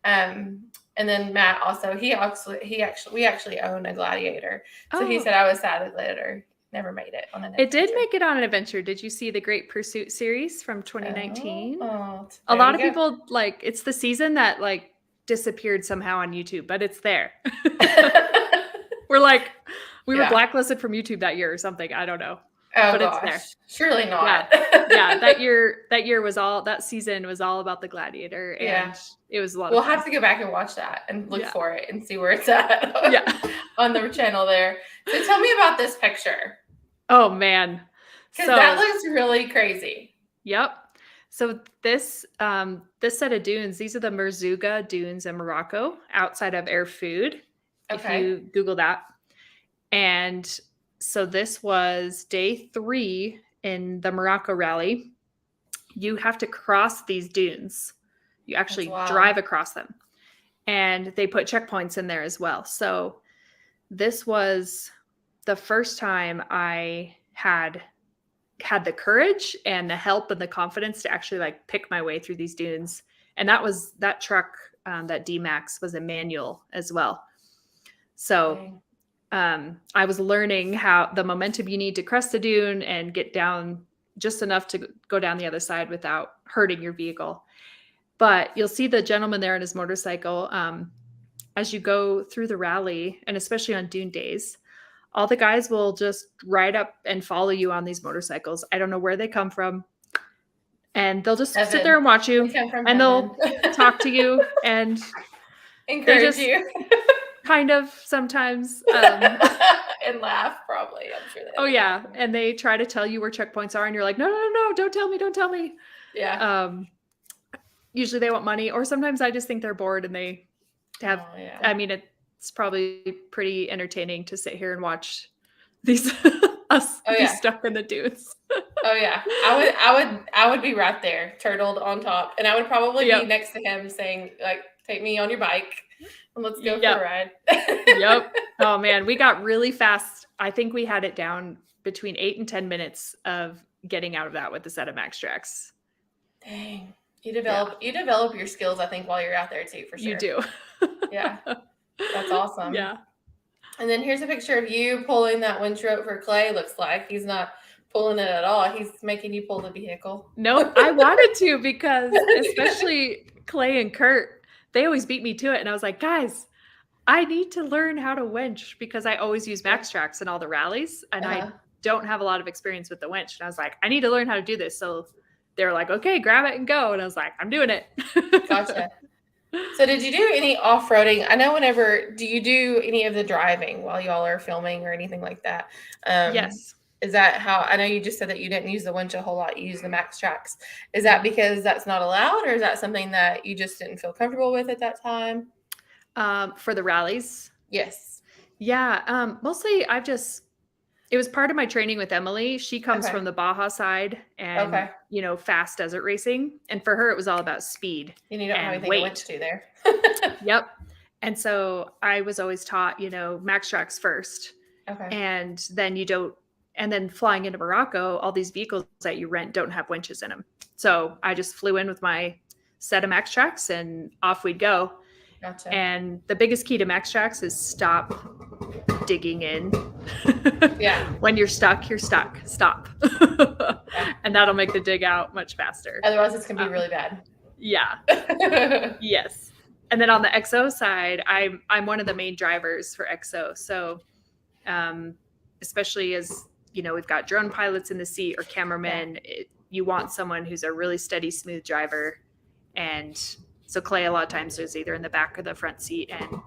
And then Matt also, we actually own a Gladiator. So he said I was sad the Gladiator never made it on an adventure. It did make it on an adventure. Did you see the Great Pursuit series from 2019? A lot of people, like, it's the season that like disappeared somehow on YouTube, but it's there. We were blacklisted from YouTube that year or something. I don't know. Oh, but gosh. It's there. Surely not. Yeah. That season was all about the Gladiator, and it was a lot. We'll have to go back and watch that and look for it and see where it's at. On the channel there. So tell me about this picture. Oh man, because that looks really crazy. Yep. So this set of dunes, these are the Merzouga dunes in Morocco, outside of Erfoud. Okay. If you Google that, and so this was day 3 in the Morocco rally. You have to cross these dunes. You actually drive across them. And they put checkpoints in there as well. So this was the first time I had the courage and the help and the confidence to actually like pick my way through these dunes. And that truck, that D-Max, was a manual as well. So I was learning how the momentum you need to crest the dune and get down just enough to go down the other side without hurting your vehicle. But you'll see the gentleman there on his motorcycle. As you go through the rally, and especially on dune days, all the guys will just ride up and follow you on these motorcycles. I don't know where they come from. And they'll just sit there and watch you, and they'll talk to you and encourage you. Kind of sometimes. And laugh, probably. I'm sure they and they try to tell you where checkpoints are, and you're like, no, don't tell me. Yeah. Usually they want money, or sometimes I just think they're bored and they have, I mean, it's probably pretty entertaining to sit here and watch these us be stuck in the dunes. Oh yeah, I would be right there, turtled on top, and I would probably be next to him, saying like, "Take me on your bike, and let's go for a ride." Yep. Oh man, we got really fast. I think we had it down between 8 and 10 minutes of getting out of that with a set of Max Tracks. Dang, you develop your skills, I think, while you're out there too, for sure. You do. Yeah, that's awesome. Yeah. And then here's a picture of you pulling that winch rope for Clay. Looks like he's not pulling it at all. He's making you pull the vehicle. No, I wanted to, because especially Clay and Kurt, they always beat me to it. And I was like, guys, I need to learn how to winch, because I always use Max Tracks in all the rallies, and I don't have a lot of experience with the winch. And I was like, I need to learn how to do this. So they were like, okay, grab it and go. And I was like, I'm doing it. Gotcha. So did you do any off-roading? I know do you do any of the driving while y'all are filming or anything like that? Yes. Is that how, I know you just said that you didn't use the winch a whole lot, you use the Max Tracks. Is that because that's not allowed, or is that something that you just didn't feel comfortable with at that time? For the rallies? Yes. Yeah. Mostly it was part of my training with Emily. She comes from the Baja side and, fast desert racing. And for her, it was all about speed. And you don't have anything to winch to there. Yep. And so I was always taught, Max Tracks first. Okay. And then flying into Morocco, all these vehicles that you rent don't have winches in them. So I just flew in with my set of Max Tracks and off we'd go. Gotcha. And the biggest key to Max Tracks is stop digging in. Yeah. When you're stuck, stop. And that'll make the dig out much faster. Otherwise it's gonna be really bad. Yeah. Yes. And then on the XO side, I'm one of the main drivers for XO. So especially as we've got drone pilots in the seat or cameramen, you want someone who's a really steady, smooth driver. And so Clay a lot of times is either in the back or the front seat, and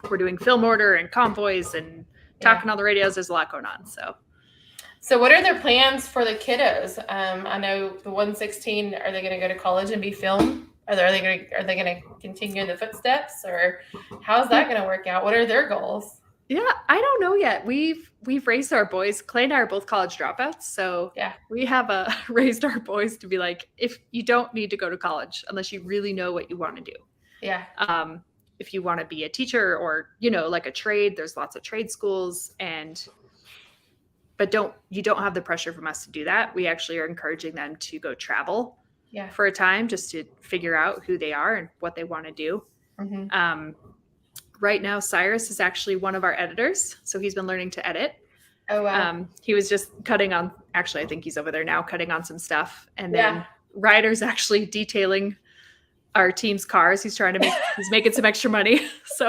we're doing film order and convoys and talking on the radios. There's a lot going on. So what are their plans for the kiddos? I know the 116, are they going to go to college and be film? Are they going to continue in the footsteps, or how's that going to work out? What are their goals? Yeah, I don't know yet. We've raised our boys. Clay and I are both college dropouts, so we have raised our boys to be like, if you don't need to go to college unless you really know what you want to do. Yeah. If you want to be a teacher or like a trade, there's lots of trade schools, but you don't have the pressure from us to do that. We actually are encouraging them to go travel for a time, just to figure out who they are and what they want to do. Mm-hmm. Right now, Cyrus is actually one of our editors. So he's been learning to edit. Oh, wow. He was just I think he's over there now cutting on some stuff. And then Ryder's actually detailing our team's cars. He's making some extra money. So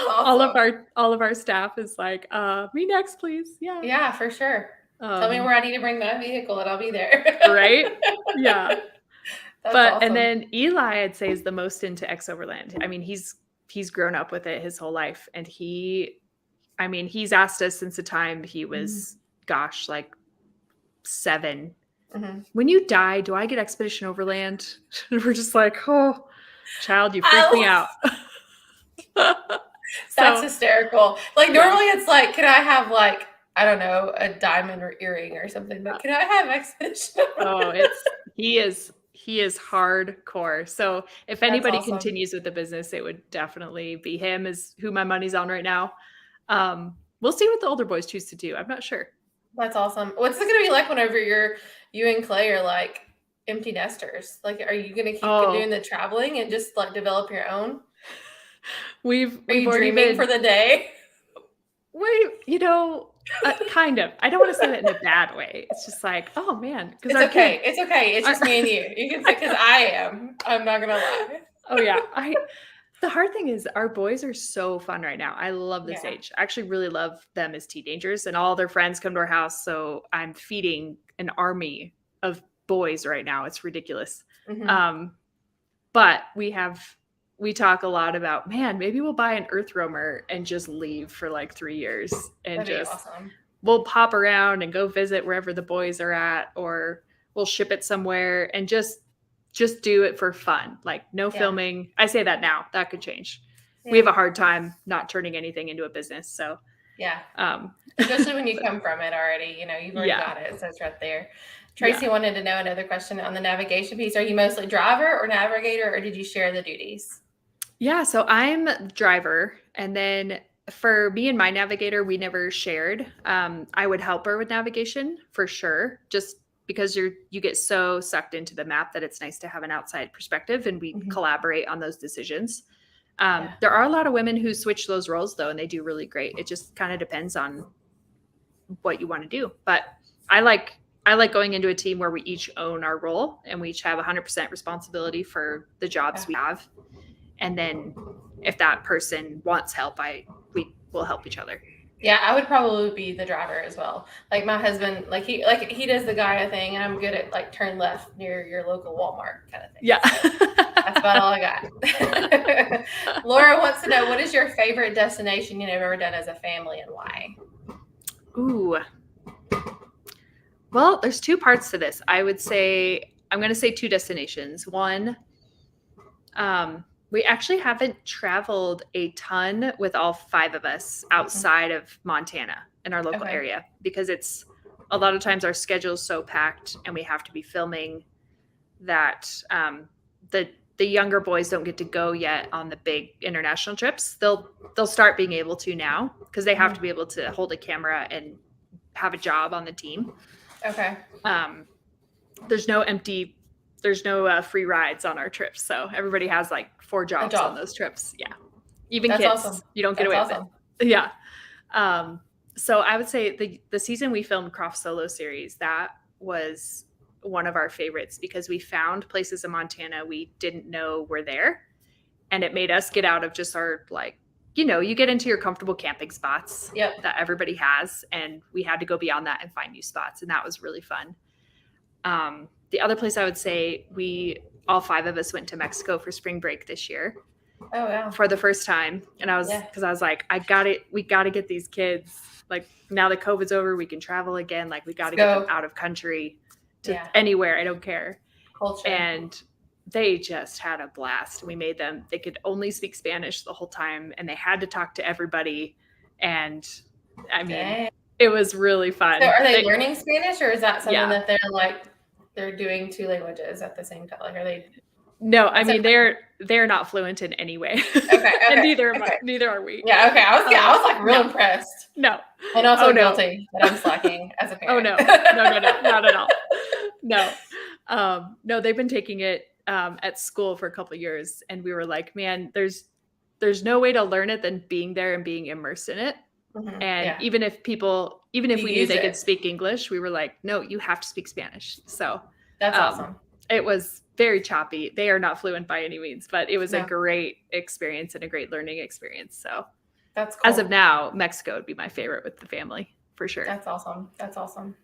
awesome. all of our staff is like, me next, please. Yeah. Yeah, for sure. Tell me where I need to bring my vehicle and I'll be there. Right? Yeah. That's awesome. And then Eli, I'd say, is the most into Overland. I mean, he's grown up with it his whole life. And he's asked us since the time he was, like 7. Mm-hmm. When you die, do I get Expedition Overland? And we're just like, oh, child, you freaked me out. That's hysterical. Like normally it's like, can I have like, I don't know, a diamond or earring or something, but can I have Expedition Overland? He is hardcore. So if anybody continues with the business, it would definitely be him, is who my money's on right now. We'll see what the older boys choose to do. I'm not sure. That's awesome. What's it going to be like whenever you and Clay are like empty nesters? Like, are you going to keep doing the traveling and just like develop your own? Are you dreaming for the day? Kind of. I don't want to say that in a bad way. It's just like, oh man. It's okay. It's okay. It's just me and you. You can say, because I am. I'm not going to lie. Oh yeah. The hard thing is our boys are so fun right now. I love this age. I actually really love them as teenagers, and all their friends come to our house. So I'm feeding an army of boys right now. It's ridiculous. Mm-hmm. But we talk a lot about, man, maybe we'll buy an Earth roamer and just leave for like 3 years and we'll pop around and go visit wherever the boys are at, or we'll ship it somewhere and just do it for fun. Like no filming. I say that now, that could change. we have a hard time not turning anything into a business. So yeah, especially when you come from it already, you've already got it. So it's right there. Tracy wanted to know another question on the navigation piece. Are you mostly driver or navigator, or did you share the duties? Yeah, so I'm driver, and then for me and my navigator, we never shared. I would help her with navigation for sure, just because you get so sucked into the map that it's nice to have an outside perspective, and we collaborate on those decisions. There are a lot of women who switch those roles though, and they do really great. It just kind of depends on what you want to do. But I like going into a team where we each own our role and we each have 100% responsibility for the jobs we have. And then if that person wants help, we will help each other. Yeah, I would probably be the driver as well. Like my husband, he does the Gaia thing, and I'm good at like turn left near your local Walmart kind of thing. Yeah. So that's about all I got. Laura wants to know, what is your favorite destination you've ever done as a family and why? Ooh. Well, there's two parts to this. I'm going to say two destinations. One, we actually haven't traveled a ton with all 5 of us outside of Montana in our local area, because it's a lot of times our schedule is so packed and we have to be filming that the younger boys don't get to go yet on the big international trips. They'll start being able to now, because they have to be able to hold a camera and have a job on the team. Okay. There's no free rides on our trips. So everybody has like 4 jobs on those trips. Yeah. Even That's kids, awesome. You don't get away with it. Yeah. So I would say the season we filmed Croft Solo series, that was one of our favorites, because we found places in Montana we didn't know were there. And it made us get out of just our, you get into your comfortable camping spots that everybody has. And we had to go beyond that and find new spots. And that was really fun. The other place I would say, all 5 of us went to Mexico for spring break this year. Oh, wow. For the first time. And because I was like, we got to get these kids, like, now that COVID's over, we can travel again. Like, we got to get them out of country to anywhere. I don't care. Culture. And they just had a blast. We made them, they could only speak Spanish the whole time, and they had to talk to everybody. And I mean, it was really fun. So are they learning Spanish, or is that something that they're doing 2 languages at the same time? Like, are they? No, I mean, they're not fluent in any way. Okay. And neither are we. Yeah. Okay. I was like real impressed. No. And also guilty that I'm slacking as a parent. Oh no, not at all. No. No, they've been taking it at school for a couple of years, and we were like, man, there's no way to learn it than being there and being immersed in it. Mm-hmm. And even if we knew they could speak English, we were like, no, you have to speak Spanish. So that's awesome. It was very choppy. They are not fluent by any means, but it was a great experience and a great learning experience. So that's cool. As of now, Mexico would be my favorite with the family for sure. That's awesome.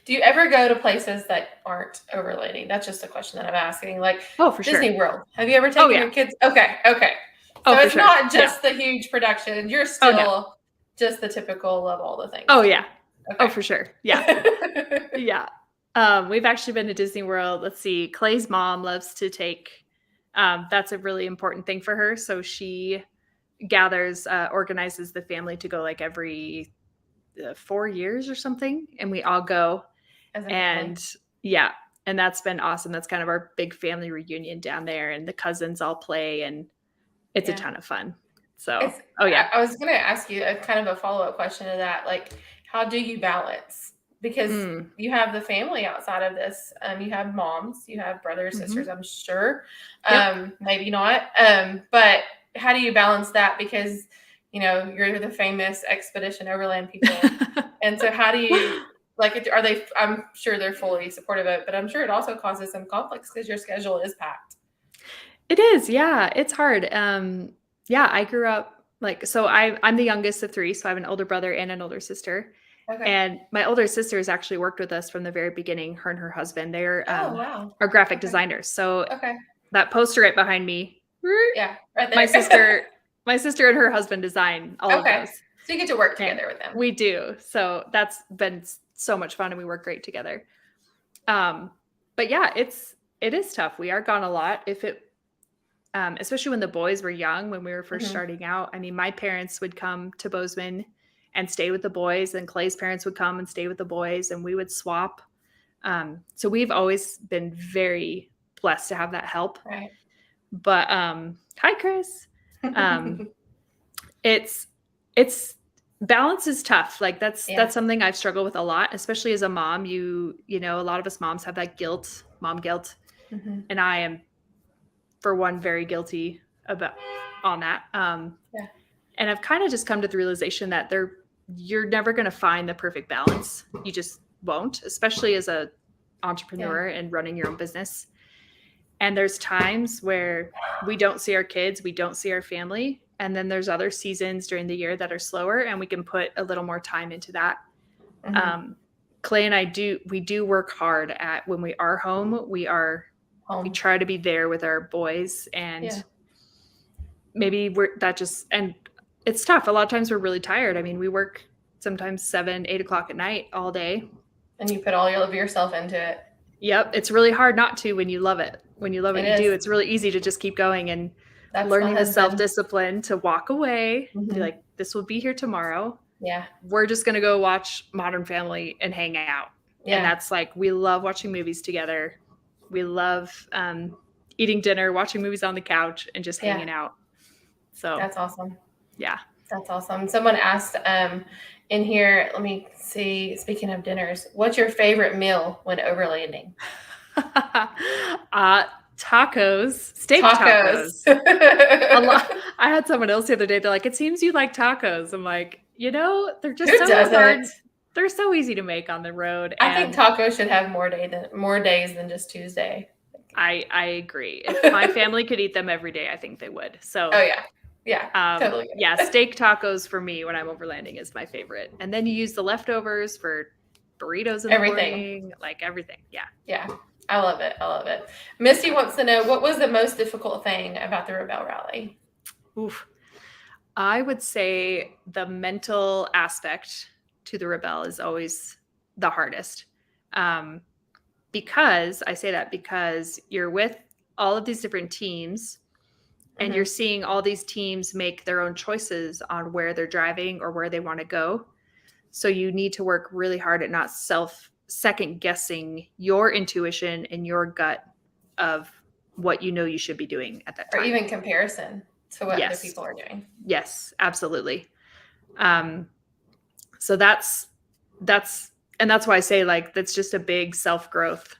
Do you ever go to places that aren't overlanding? That's just a question that I'm asking. Like, for Disney sure. World. Have you ever taken your kids? Okay. So it's not just the huge production. You're still just the typical of all the things. Oh yeah. Okay. Oh, for sure. Yeah. Yeah. We've actually been to Disney World. Let's see. Clay's mom loves to take, that's a really important thing for her. So she organizes the family to go like every 4 years or something. And we all go. And that's been awesome. That's kind of our big family reunion down there, and the cousins all play, and it's a ton of fun. So, I was going to ask you a kind of a follow-up question to that. Like, how do you balance? Because you have the family outside of this. You have moms, you have brothers, sisters, I'm sure. Maybe not. But how do you balance that? Because, you're the famous Expedition Overland people. And so how do you, are they, I'm sure they're fully supportive of it, but I'm sure it also causes some conflicts because your schedule is packed. It is. Yeah. It's hard. I grew up I'm the youngest of 3. So I have an older brother and an older sister. Okay. And my older sister has actually worked with us from the very beginning, her and her husband. They're our graphic designers. So that poster right behind me. Yeah, right there. My sister and her husband design all of those. So you get to work together with them. We do. So that's been so much fun, and we work great together. But yeah, it is tough. We are gone a lot. especially when the boys were young, when we were first Mhm. starting out. I mean, my parents would come to Bozeman and stay with the boys, and Clay's parents would come and stay with the boys, and we would swap. So we've always been very blessed to have that help. Right. But hi, Chris. It's balance is tough. Like that's something I've struggled with a lot, especially as a mom. You know, a lot of us moms have that mom guilt, and I am, for one, very guilty on that. And I've kind of just come to the realization that you're never going to find the perfect balance. You just won't, especially as a entrepreneur and running your own business. And there's times where we don't see our kids, we don't see our family. And then there's other seasons during the year that are slower, and we can put a little more time into that. Clay and I we do work hard at, when we are home, we try to be there with our boys, and maybe and it's tough. A lot of times we're really tired. I mean, we work sometimes 7, 8 o'clock at night all day. And you put all of yourself into it. Yep. It's really hard not to when you love it. When you love what you do, it's really easy to just keep going, and learning the self-discipline to walk away, be like, this will be here tomorrow. Yeah. We're just going to go watch Modern Family and hang out. Yeah. And that's like, we love watching movies together. We love eating dinner, watching movies on the couch, and just hanging out. So that's awesome. Yeah. That's awesome. Someone asked in here, let me see, speaking of dinners, what's your favorite meal when overlanding? Tacos, steak tacos. I had someone else the other day. They're like, it seems you like tacos. I'm like, they're just hard. They're so easy to make on the road. I think tacos should have more days than just Tuesday. I agree. If my family could eat them every day, I think they would. So totally. Yeah, steak tacos for me when I'm overlanding is my favorite. And then you use the leftovers for burritos in the morning, like everything. Yeah. Yeah. I love it. Misty wants to know, what was the most difficult thing about the Rebelle Rally? Oof. I would say the mental aspect to the Rebelle is always the hardest. Because you're with all of these different teams, and you're seeing all these teams make their own choices on where they're driving or where they want to go. So you need to work really hard at not second guessing your intuition and your gut of what you should be doing at that time. Or even comparison to what other people are doing. Yes, absolutely. So that's why I say, like, that's just a big self-growth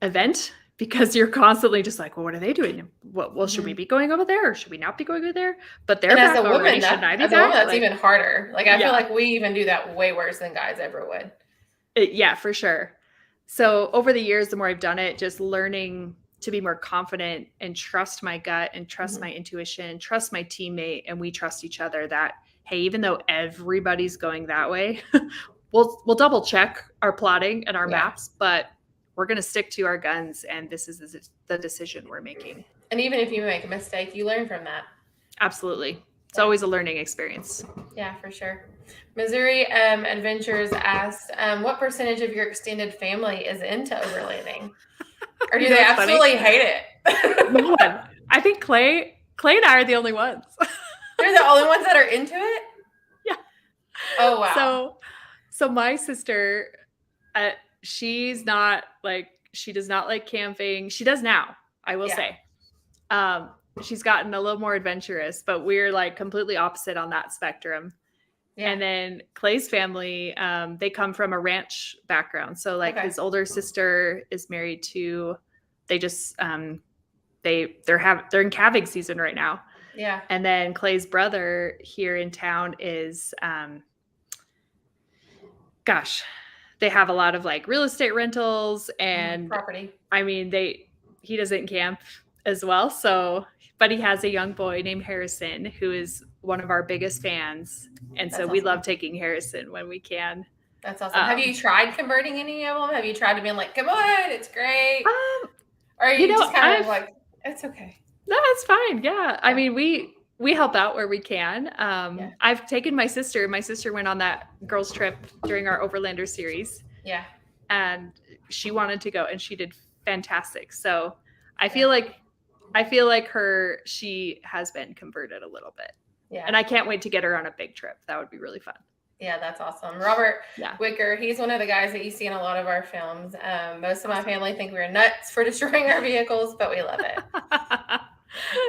event, because you're constantly just like, well, what are they doing? Well, should we be going over there, or should we not be going over there? But they're back already. Shouldn't I be back? As a woman, that's even harder. Like, I feel like we even do that way worse than guys ever would. Yeah, for sure. So over the years, the more I've done it, just learning to be more confident and trust my gut and trust my intuition, trust my teammate, and we trust each other that, hey, even though everybody's going that way, we'll double check our plotting and our maps, but we're going to stick to our guns, and this is the decision we're making. And even if you make a mistake, you learn from that. Absolutely. It's always a learning experience. Yeah, for sure. Missouri Adventures asked, what percentage of your extended family is into overlanding? Or do they absolutely hate it? No one. I think Clay and I are the only ones. They're the only ones that are into it? Yeah. Oh, wow. So my sister, she does not like camping. She does now, I will say. She's gotten a little more adventurous, but we're like completely opposite on that spectrum. Yeah. And then Clay's family, they come from a ranch background. So like his older sister is married to, they're in calving season right now. Yeah. And then Clay's brother here in town is, they have a lot of like real estate rentals and property. I mean, he doesn't camp as well. So, but he has a young boy named Harrison, who is one of our biggest fans. And so we love taking Harrison when we can. That's awesome. Have you tried converting any of them? Have you tried to be like, come on, it's great? Or are you just kind of like, it's okay? No, it's fine. Yeah. I mean, we help out where we can. I've taken my sister. My sister went on that girls trip during our Overlander series. Yeah. And she wanted to go, and she did fantastic. So I feel like I feel like she has been converted a little bit. Yeah. And I can't wait to get her on a big trip. That would be really fun. Yeah, that's awesome. Robert Wicker, he's one of the guys that you see in a lot of our films. Most of my family think we're nuts for destroying our vehicles, but we love it.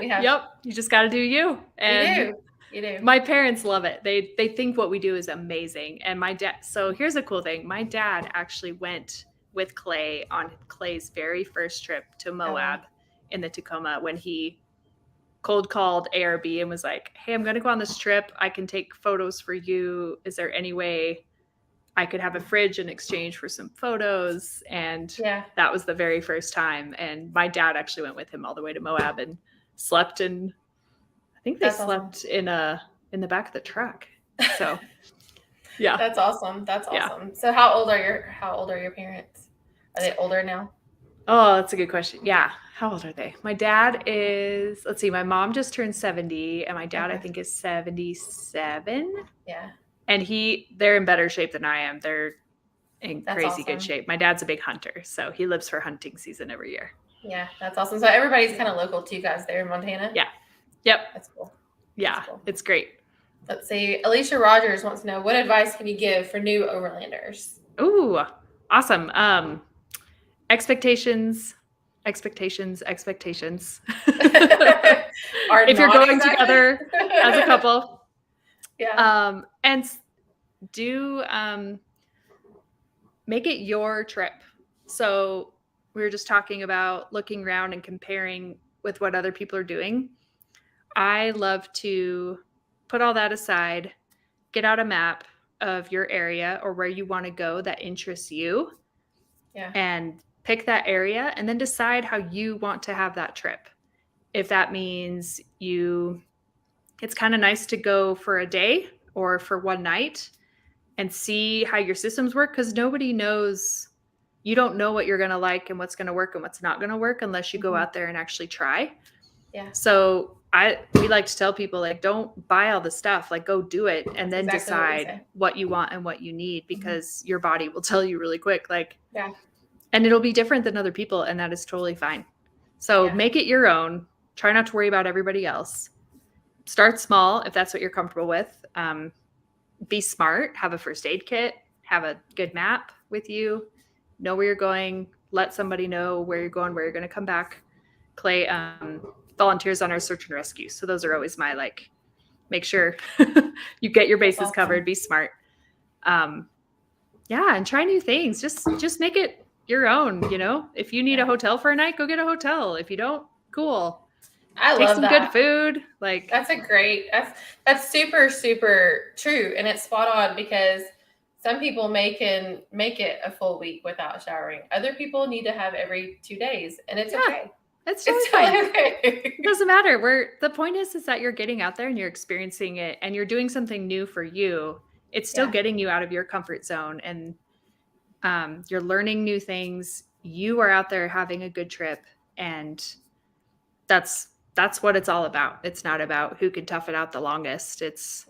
Yep, you just got to do you. And you do. My parents love it. They think what we do is amazing. And my dad, so here's a cool thing. My dad actually went with Clay on Clay's very first trip to Moab in the Tacoma when he cold called ARB and was like, hey, I'm going to go on this trip. I can take photos for you. Is there any way I could have a fridge in exchange for some photos? And that was the very first time. And my dad actually went with him all the way to Moab and slept in, I think they slept in the back of the truck. So yeah. That's awesome. That's awesome. Yeah. So how old are your parents? Are they older now? Oh, that's a good question. Yeah. How old are they? My dad is, let's see, my mom just turned 70 and my dad, I think, is 77. Yeah. And they're in better shape than I am. They're in crazy good shape. My dad's a big hunter, so he lives for hunting season every year. Yeah, that's awesome. So everybody's kind of local to you guys there in Montana? Yeah. Yep. That's cool. Yeah, that's cool. It's great. Let's see. Alicia Rogers wants to know, what advice can you give for new Overlanders? Ooh, awesome. Expectations. If you're going together as a couple. Yeah. And do make it your trip. So we were just talking about looking around and comparing with what other people are doing. I love to put all that aside, get out a map of your area or where you want to go that interests you. Yeah. And pick that area and then decide how you want to have that trip. If that means it's kind of nice to go for a day or for one night and see how your systems work, because nobody knows, you don't know what you're going to like and what's going to work and what's not going to work unless you go out there and actually try. Yeah. So we like to tell people, like, don't buy all the stuff, like go do it and then decide what you want and what you need, because your body will tell you really quick, like, and it'll be different than other people, and that is totally fine. So make it your own. Try not to worry about everybody else. Start small if that's what you're comfortable with. Be smart. Have a first aid kit. Have a good map with you. Know where you're going. Let somebody know where you're going, where you're going to come back. Clay volunteers on our search and rescue. So those are always my, make sure you get your bases covered. Be smart. And try new things. Just make it your own, if you need a hotel for a night, go get a hotel. If you don't, cool. Take some good food. That's super, super true. And it's spot on, because some people make it a full week without showering. Other people need to have every 2 days, and it's okay. It's totally fine. Okay. It doesn't matter. The point is that you're getting out there and you're experiencing it and you're doing something new for you. It's still getting you out of your comfort zone, and you're learning new things. You are out there having a good trip, and that's what it's all about. It's not about who can tough it out the longest. It's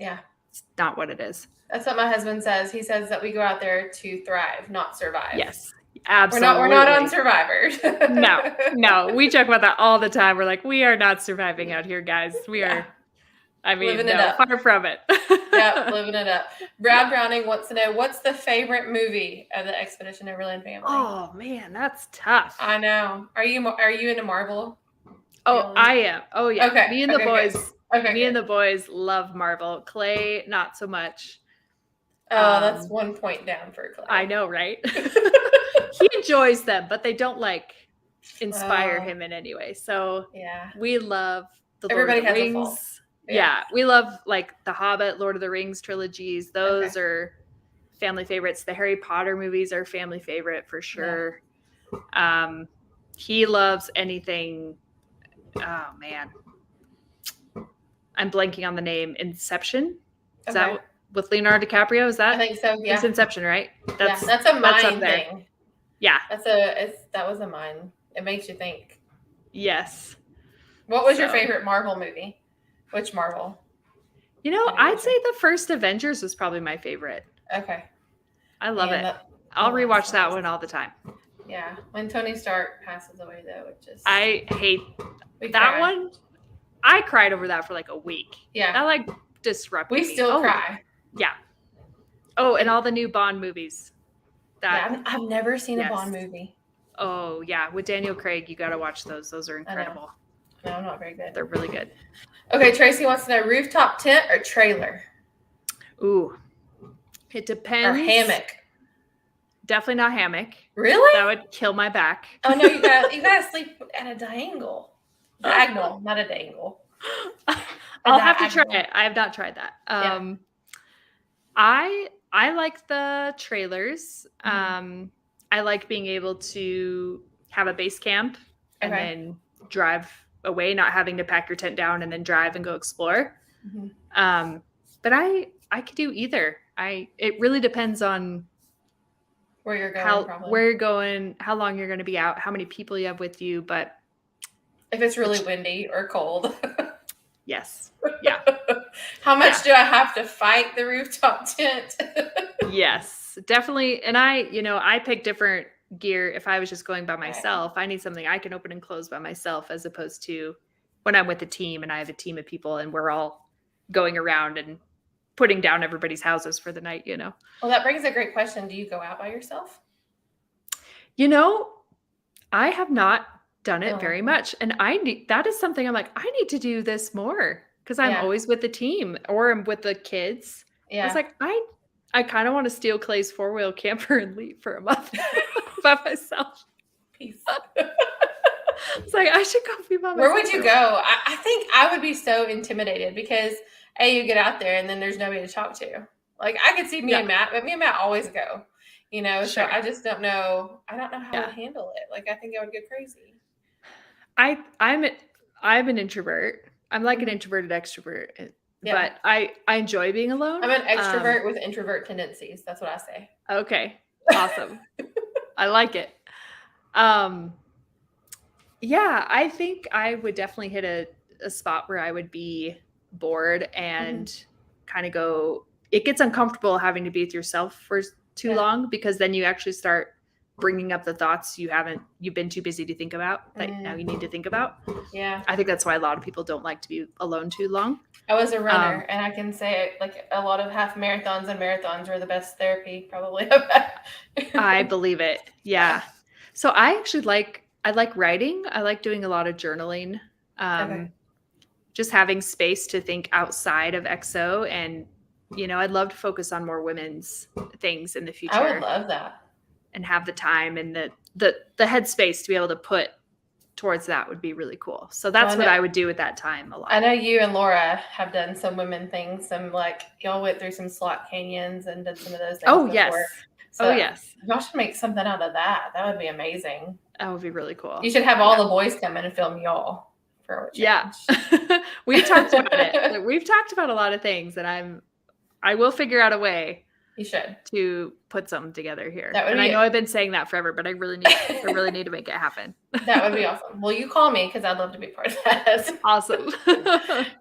not what it is. That's what my husband says. He says that we go out there to thrive, not survive. Yes, absolutely. We're not on Survivors. No. We joke about that all the time. We're like, we are not surviving out here, guys. We are. I mean, living it up. Far from it. Living it up. Brad Browning wants to know, what's the favorite movie of the Expedition Overland family? Oh man, that's tough. I know. Are you into Marvel? Oh, I am. Oh yeah. Okay. Me and the boys. Okay. Me and the boys love Marvel. Clay, not so much. Oh, that's 1 point down for Clay. I know, right? He enjoys them, but they don't inspire him in any way. So we love the Lord of the Rings. Yeah, we love The Hobbit, Lord of the Rings trilogies. Those are family favorites. The Harry Potter movies are family favorite for sure. Yeah. He loves anything. Oh man, I'm blanking on the name. Inception. Is that with Leonardo DiCaprio? Is that? I think so. Yeah, it's Inception, right? That's a mind thing. Yeah, that was a mind. It makes you think. Yes. What was your favorite Marvel movie? Which Marvel? I'd say the first Avengers was probably my favorite. Okay. I love it. I'll rewatch that one all the time. Yeah. When Tony Stark passes away, though, it just I hate we that cry. one. I cried over that for like a week. Yeah. That like disrupted We me. still cry. Yeah. Oh, and all the new Bond movies. Yeah, I've never seen a yes. Bond movie. Oh, yeah. With Daniel Craig, you got to watch those. Those are incredible. No, I'm not very good. They're really good. Okay, Tracy wants to know rooftop tent or trailer? Ooh. It depends. Or hammock? Definitely not hammock. Really? That would kill my back. Oh no, you gotta sleep at a diagonal, not a dangle. I'll have to try it. I have not tried that. Yeah. I like the trailers. Mm-hmm. I like being able to have a base camp and then drive away, not having to pack your tent down and then drive and go explore. Mm-hmm. But I could do either. It really depends on where you're going, where you're going, how long you're going to be out, how many people you have with you. But if it's really windy or cold. Yes. Yeah. How much do I have to fight the rooftop tent? Yes, definitely. And I pick different gear if I was just going by myself. I need something I can open and close by myself, as opposed to when I'm with a team and I have a team of people and we're all going around and putting down everybody's houses for the night, Well, that brings a great question. Do you go out by yourself? I have not done it very much. And that is something I'm like, I need to do this more, because I'm always with the team or I'm with the kids. Yeah. It's like, I kind of want to steal Clay's 4-wheel camper and leave for a month by myself. Peace. It's like, I should go be by myself. Where would you go? I think I would be so intimidated because you get out there and then there's nobody to talk to. Like, I could see me and Matt, but me and Matt always go, Sure. So I just don't know. I don't know how to handle it. Like, I think I would go crazy. I'm an introvert. I'm like an introverted extrovert, but I enjoy being alone. I'm an extrovert with introvert tendencies. That's what I say. Okay. Awesome. I like it. Yeah, I think I would definitely hit a spot where I would be bored and kind of go, it gets uncomfortable having to be with yourself for too long, because then you actually start bringing up the thoughts you've been too busy to think about that now you need to think about. Yeah. I think that's why a lot of people don't like to be alone too long. I was a runner, and I can say like a lot of half marathons and marathons are the best therapy probably. I believe it. Yeah. So I like writing. I like doing a lot of journaling. Just having space to think outside of XO, and I'd love to focus on more women's things in the future. I would love that. And have the time and the headspace to be able to put towards that would be really cool. So that's what I would do at that time a lot. I know you and Laura have done some women things. Some y'all went through some slot canyons and did some of those things. Oh, before. Yes. So yes. Y'all should make something out of that. That would be amazing. That would be really cool. You should have all the boys come in and film y'all for a change. Yeah. We've talked about it. We've talked about a lot of things, and I will figure out a way. You should. To put something together here. And I know I've been saying that forever, but I really need to make it happen. That would be awesome. Well, you call me because I'd love to be part of that. Awesome.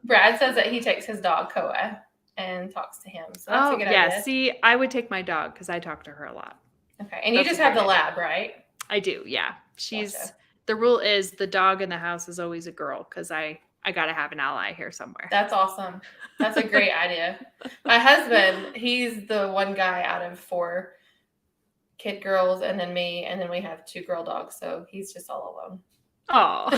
Brad says that he takes his dog, Koa, and talks to him. So that's a good idea. See, I would take my dog because I talk to her a lot. Okay. And you just have the lab, right? I do, yeah. The rule is the dog in the house is always a girl, because I got to have an ally here somewhere. That's awesome. That's a great idea. My husband, he's the one guy out of 4 kid girls and then me, and then we have 2 girl dogs. So he's just all alone. Oh.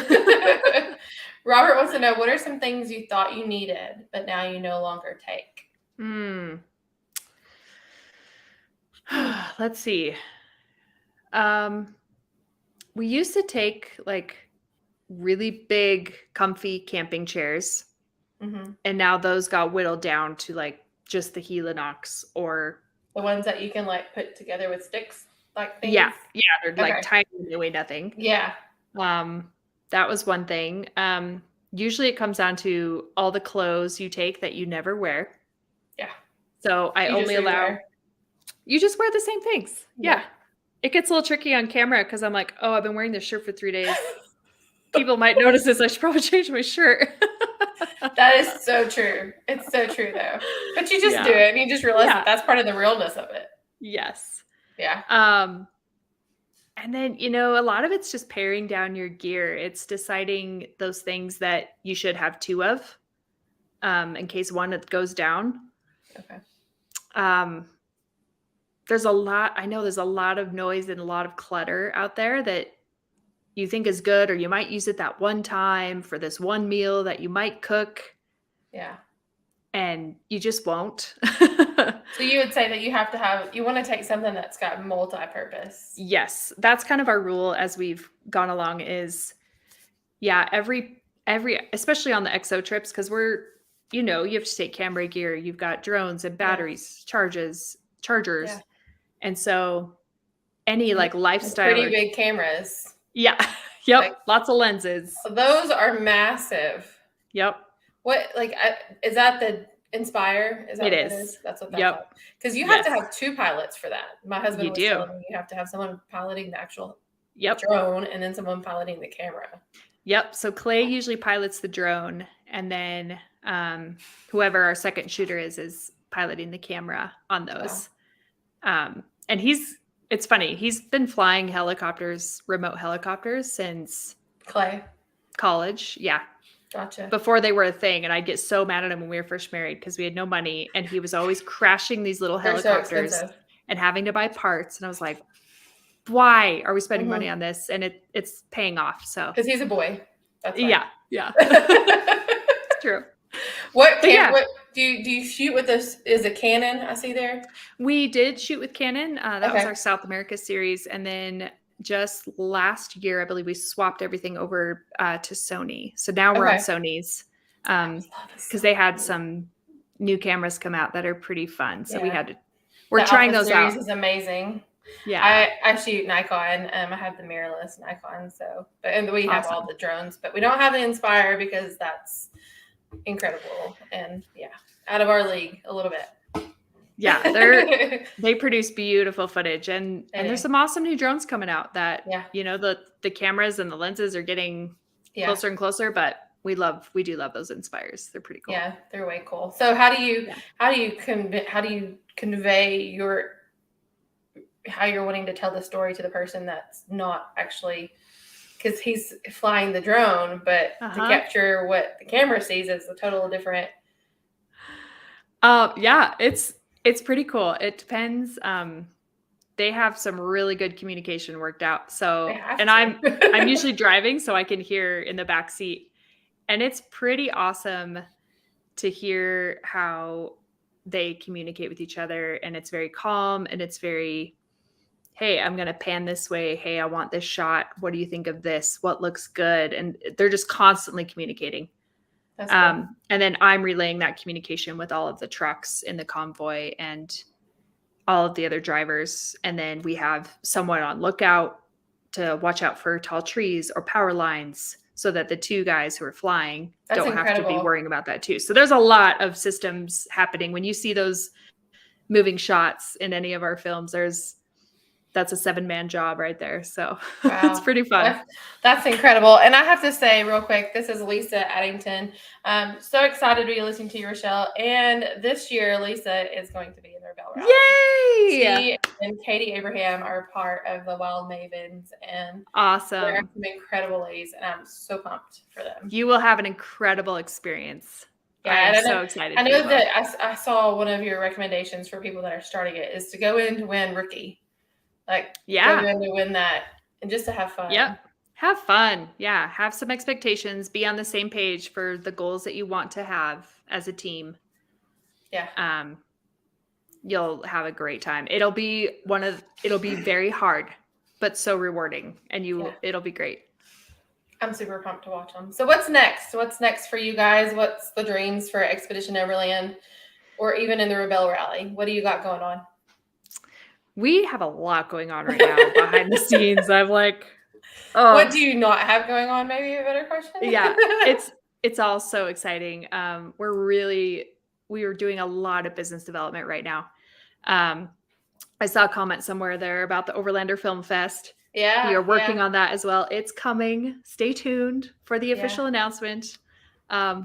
Robert wants to know, what are some things you thought you needed, but now you no longer take? Let's see. We used to take like really big, comfy camping chairs. Mm-hmm. And now those got whittled down to like just the Helinox, or the ones that you can like put together with sticks, like things. Yeah, they're like tiny, they weigh nothing. Yeah. That was one thing. Usually it comes down to all the clothes you take that you never wear. Yeah. So I only allow. You just wear the same things. Yeah. It gets a little tricky on camera because I'm like, I've been wearing this shirt for 3 days. People might notice this. I should probably change my shirt. That is so true. It's so true, though. But you just do it, and you just realize that that's part of the realness of it. Yes. Yeah. And then, a lot of it's just paring down your gear. It's deciding those things that you should have two of, in case one goes down. Okay. There's a lot of noise and a lot of clutter out there that you think is good, or you might use it that one time for this one meal that you might cook. Yeah. And you just won't. So you would say that you want to take something that's got multi-purpose. Yes, that's kind of our rule as we've gone along is, every, especially on the XO trips, because you have to take camera gear, you've got drones and batteries, chargers. Yeah. And so any lifestyle. Pretty big cameras. Yeah. Yep. Lots of lenses. Those are massive. Yep. What, is that the Inspire? Is that it what is. It is? That's what that's because you have to have two pilots for that. My husband was telling me you have to have someone piloting the actual drone and then someone piloting the camera. Yep. So Clay usually pilots the drone, and then whoever our second shooter is piloting the camera on those. Wow. And it's funny. He's been flying remote helicopters since Clay college. Yeah. Gotcha. Before they were a thing. And I'd get so mad at him when we were first married because we had no money, and he was always crashing these little helicopters and having to buy parts. And I was like, why are we spending money on this? And it's paying off. So because he's a boy. That's yeah. It's true. What do you shoot with this? Is it Canon I see there? We did shoot with Canon. That was our South America series. And then just last year, I believe we swapped everything over to Sony. So now we're on Sony's because they had some new cameras come out that are pretty fun. So we're trying those out. Series is amazing. Yeah, I shoot Nikon. I have the mirrorless Nikon. And we have all the drones, but we don't have the Inspire because that's incredible and out of our league a little bit. Yeah, they produce beautiful footage, and there's some awesome new drones coming out that the cameras and the lenses are getting closer and closer, but we do love those Inspires. They're pretty cool. Yeah, they're way cool. So how do you convey how you're wanting to tell the story to the person that's not actually, because he's flying the drone, but to capture what the camera sees is a total different. It's pretty cool. It depends. They have some really good communication worked out. So, and I'm usually driving, so I can hear in the back seat, and it's pretty awesome to hear how they communicate with each other. And it's very calm, and it's very, hey, I'm going to pan this way. Hey, I want this shot. What do you think of this? What looks good? And they're just constantly communicating. That's cool. And then I'm relaying that communication with all of the trucks in the convoy and all of the other drivers. And then we have someone on lookout to watch out for tall trees or power lines so that the two guys who are flying don't have to be worrying about that too. So there's a lot of systems happening. When you see those moving shots in any of our films, that's a 7-man job right there. So it's pretty fun. That's incredible. And I have to say real quick, this is Lisa Addington. So excited to be listening to you, Rachelle. And this year, Lisa is going to be in the Rebelle Rally. Yay! She and Katie Abraham are part of the Wild Mavens. And awesome. They're some incredible ladies. And I'm so pumped for them. You will have an incredible experience. Yeah, I'm so excited. I know that I saw one of your recommendations for people that are starting it is to go in to win rookie. Go in to win that and just to have fun. Yep. Have fun. Yeah. Have some expectations. Be on the same page for the goals that you want to have as a team. Yeah. You'll have a great time. It'll be very hard, but so rewarding, and it'll be great. I'm super pumped to watch them. So what's next? What's next for you guys? What's the dreams for Expedition Overland or even in the Rebelle Rally? What do you got going on? We have a lot going on right now behind the scenes. I'm like, what do you not have going on? Maybe a better question. Yeah, it's all so exciting. We are doing a lot of business development right now. I saw a comment somewhere there about the Overlander Film Fest. Yeah, we are working on that as well. It's coming. Stay tuned for the official announcement.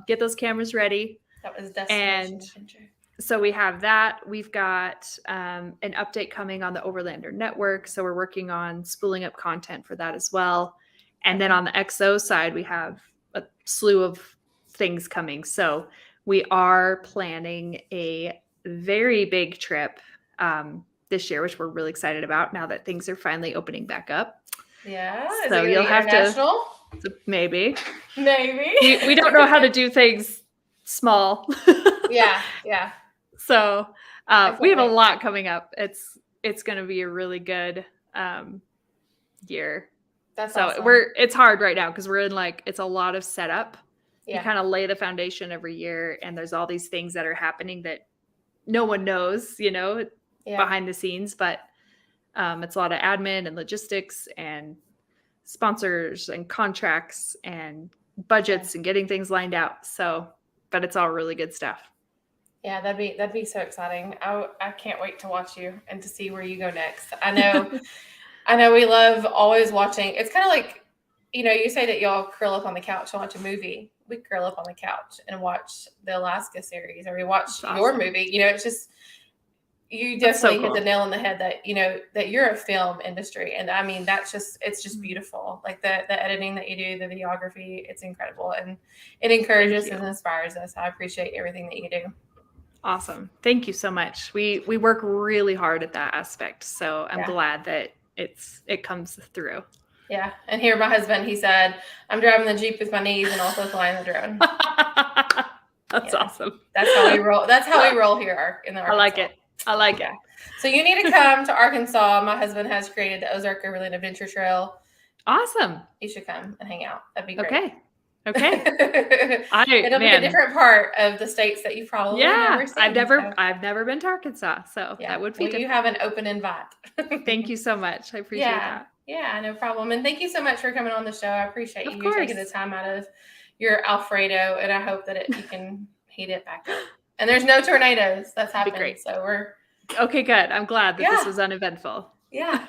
Get those cameras ready. That was Destination Adventure. so we have that. We've got an update coming on the Overlander network. So we're working on spooling up content for that as well. And then on the XO side, we have a slew of things coming. So we are planning a very big trip this year, which we're really excited about now that things are finally opening back up. Yeah. So you'll have to maybe. We don't know how to do things small. Yeah. So we have a lot coming up. It's going to be a really good year. That's so awesome. It's hard right now because we're in it's a lot of setup. Yeah. You kind of lay the foundation every year, and there's all these things that are happening that no one knows, behind the scenes. But it's a lot of admin and logistics and sponsors and contracts and budgets and getting things lined out. So, but it's all really good stuff. Yeah, that'd be so exciting. I can't wait to watch you and to see where you go next. I know we love always watching. It's kind of like, you say that y'all curl up on the couch and watch a movie. We curl up on the couch and watch the Alaska series, or we watch your movie. It's just, you definitely hit the nail on the head that, that you're a film industry. And I mean, it's just beautiful. Like the editing that you do, the videography, it's incredible. And it encourages and inspires us. I appreciate everything that you do. Awesome. Thank you so much. We work really hard at that aspect. So I'm glad that it comes through. Yeah. And here, my husband, he said, I'm driving the Jeep with my knees and also flying the drone. That's awesome. That's how we roll. That's how we roll here in the Arkansas. I like it. So you need to come to Arkansas. My husband has created the Ozark Overland Adventure Trail. Awesome. You should come and hang out. That'd be great. Okay. It'll be a different part of the states that you've probably never seen. I've never been to Arkansas, so that would be different. You have an open invite. Thank you so much. I appreciate that. Yeah, no problem. And thank you so much for coming on the show. I appreciate you taking the time out of your Alfredo, and I hope that you can heat it back up. And there's no tornadoes that's happening. Great. So we're okay. Good. I'm glad that this was uneventful. Yeah.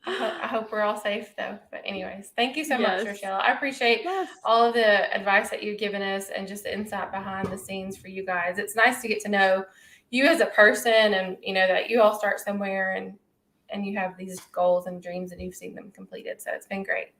I hope we're all safe though. But anyways, thank you so much, Rachelle. I appreciate all of the advice that you've given us and just the insight behind the scenes for you guys. It's nice to get to know you as a person, and that you all start somewhere and you have these goals and dreams and you've seen them completed. So it's been great.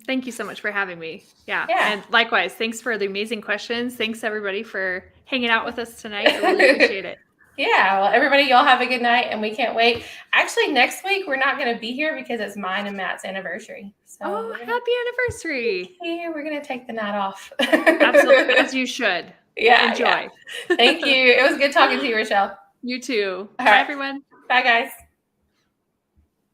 Thank you so much for having me. Yeah. And likewise, thanks for the amazing questions. Thanks everybody for hanging out with us tonight. I really appreciate it. Yeah, well, everybody, y'all have a good night, and we can't wait. Actually, next week, we're not going to be here because it's mine and Matt's anniversary. So happy anniversary. Yeah, we're going to take the night off. Absolutely, as you should. Yeah. Enjoy. Yeah. Thank you. It was good talking to you, Rachelle. You too. All Bye, right. everyone. Bye, guys.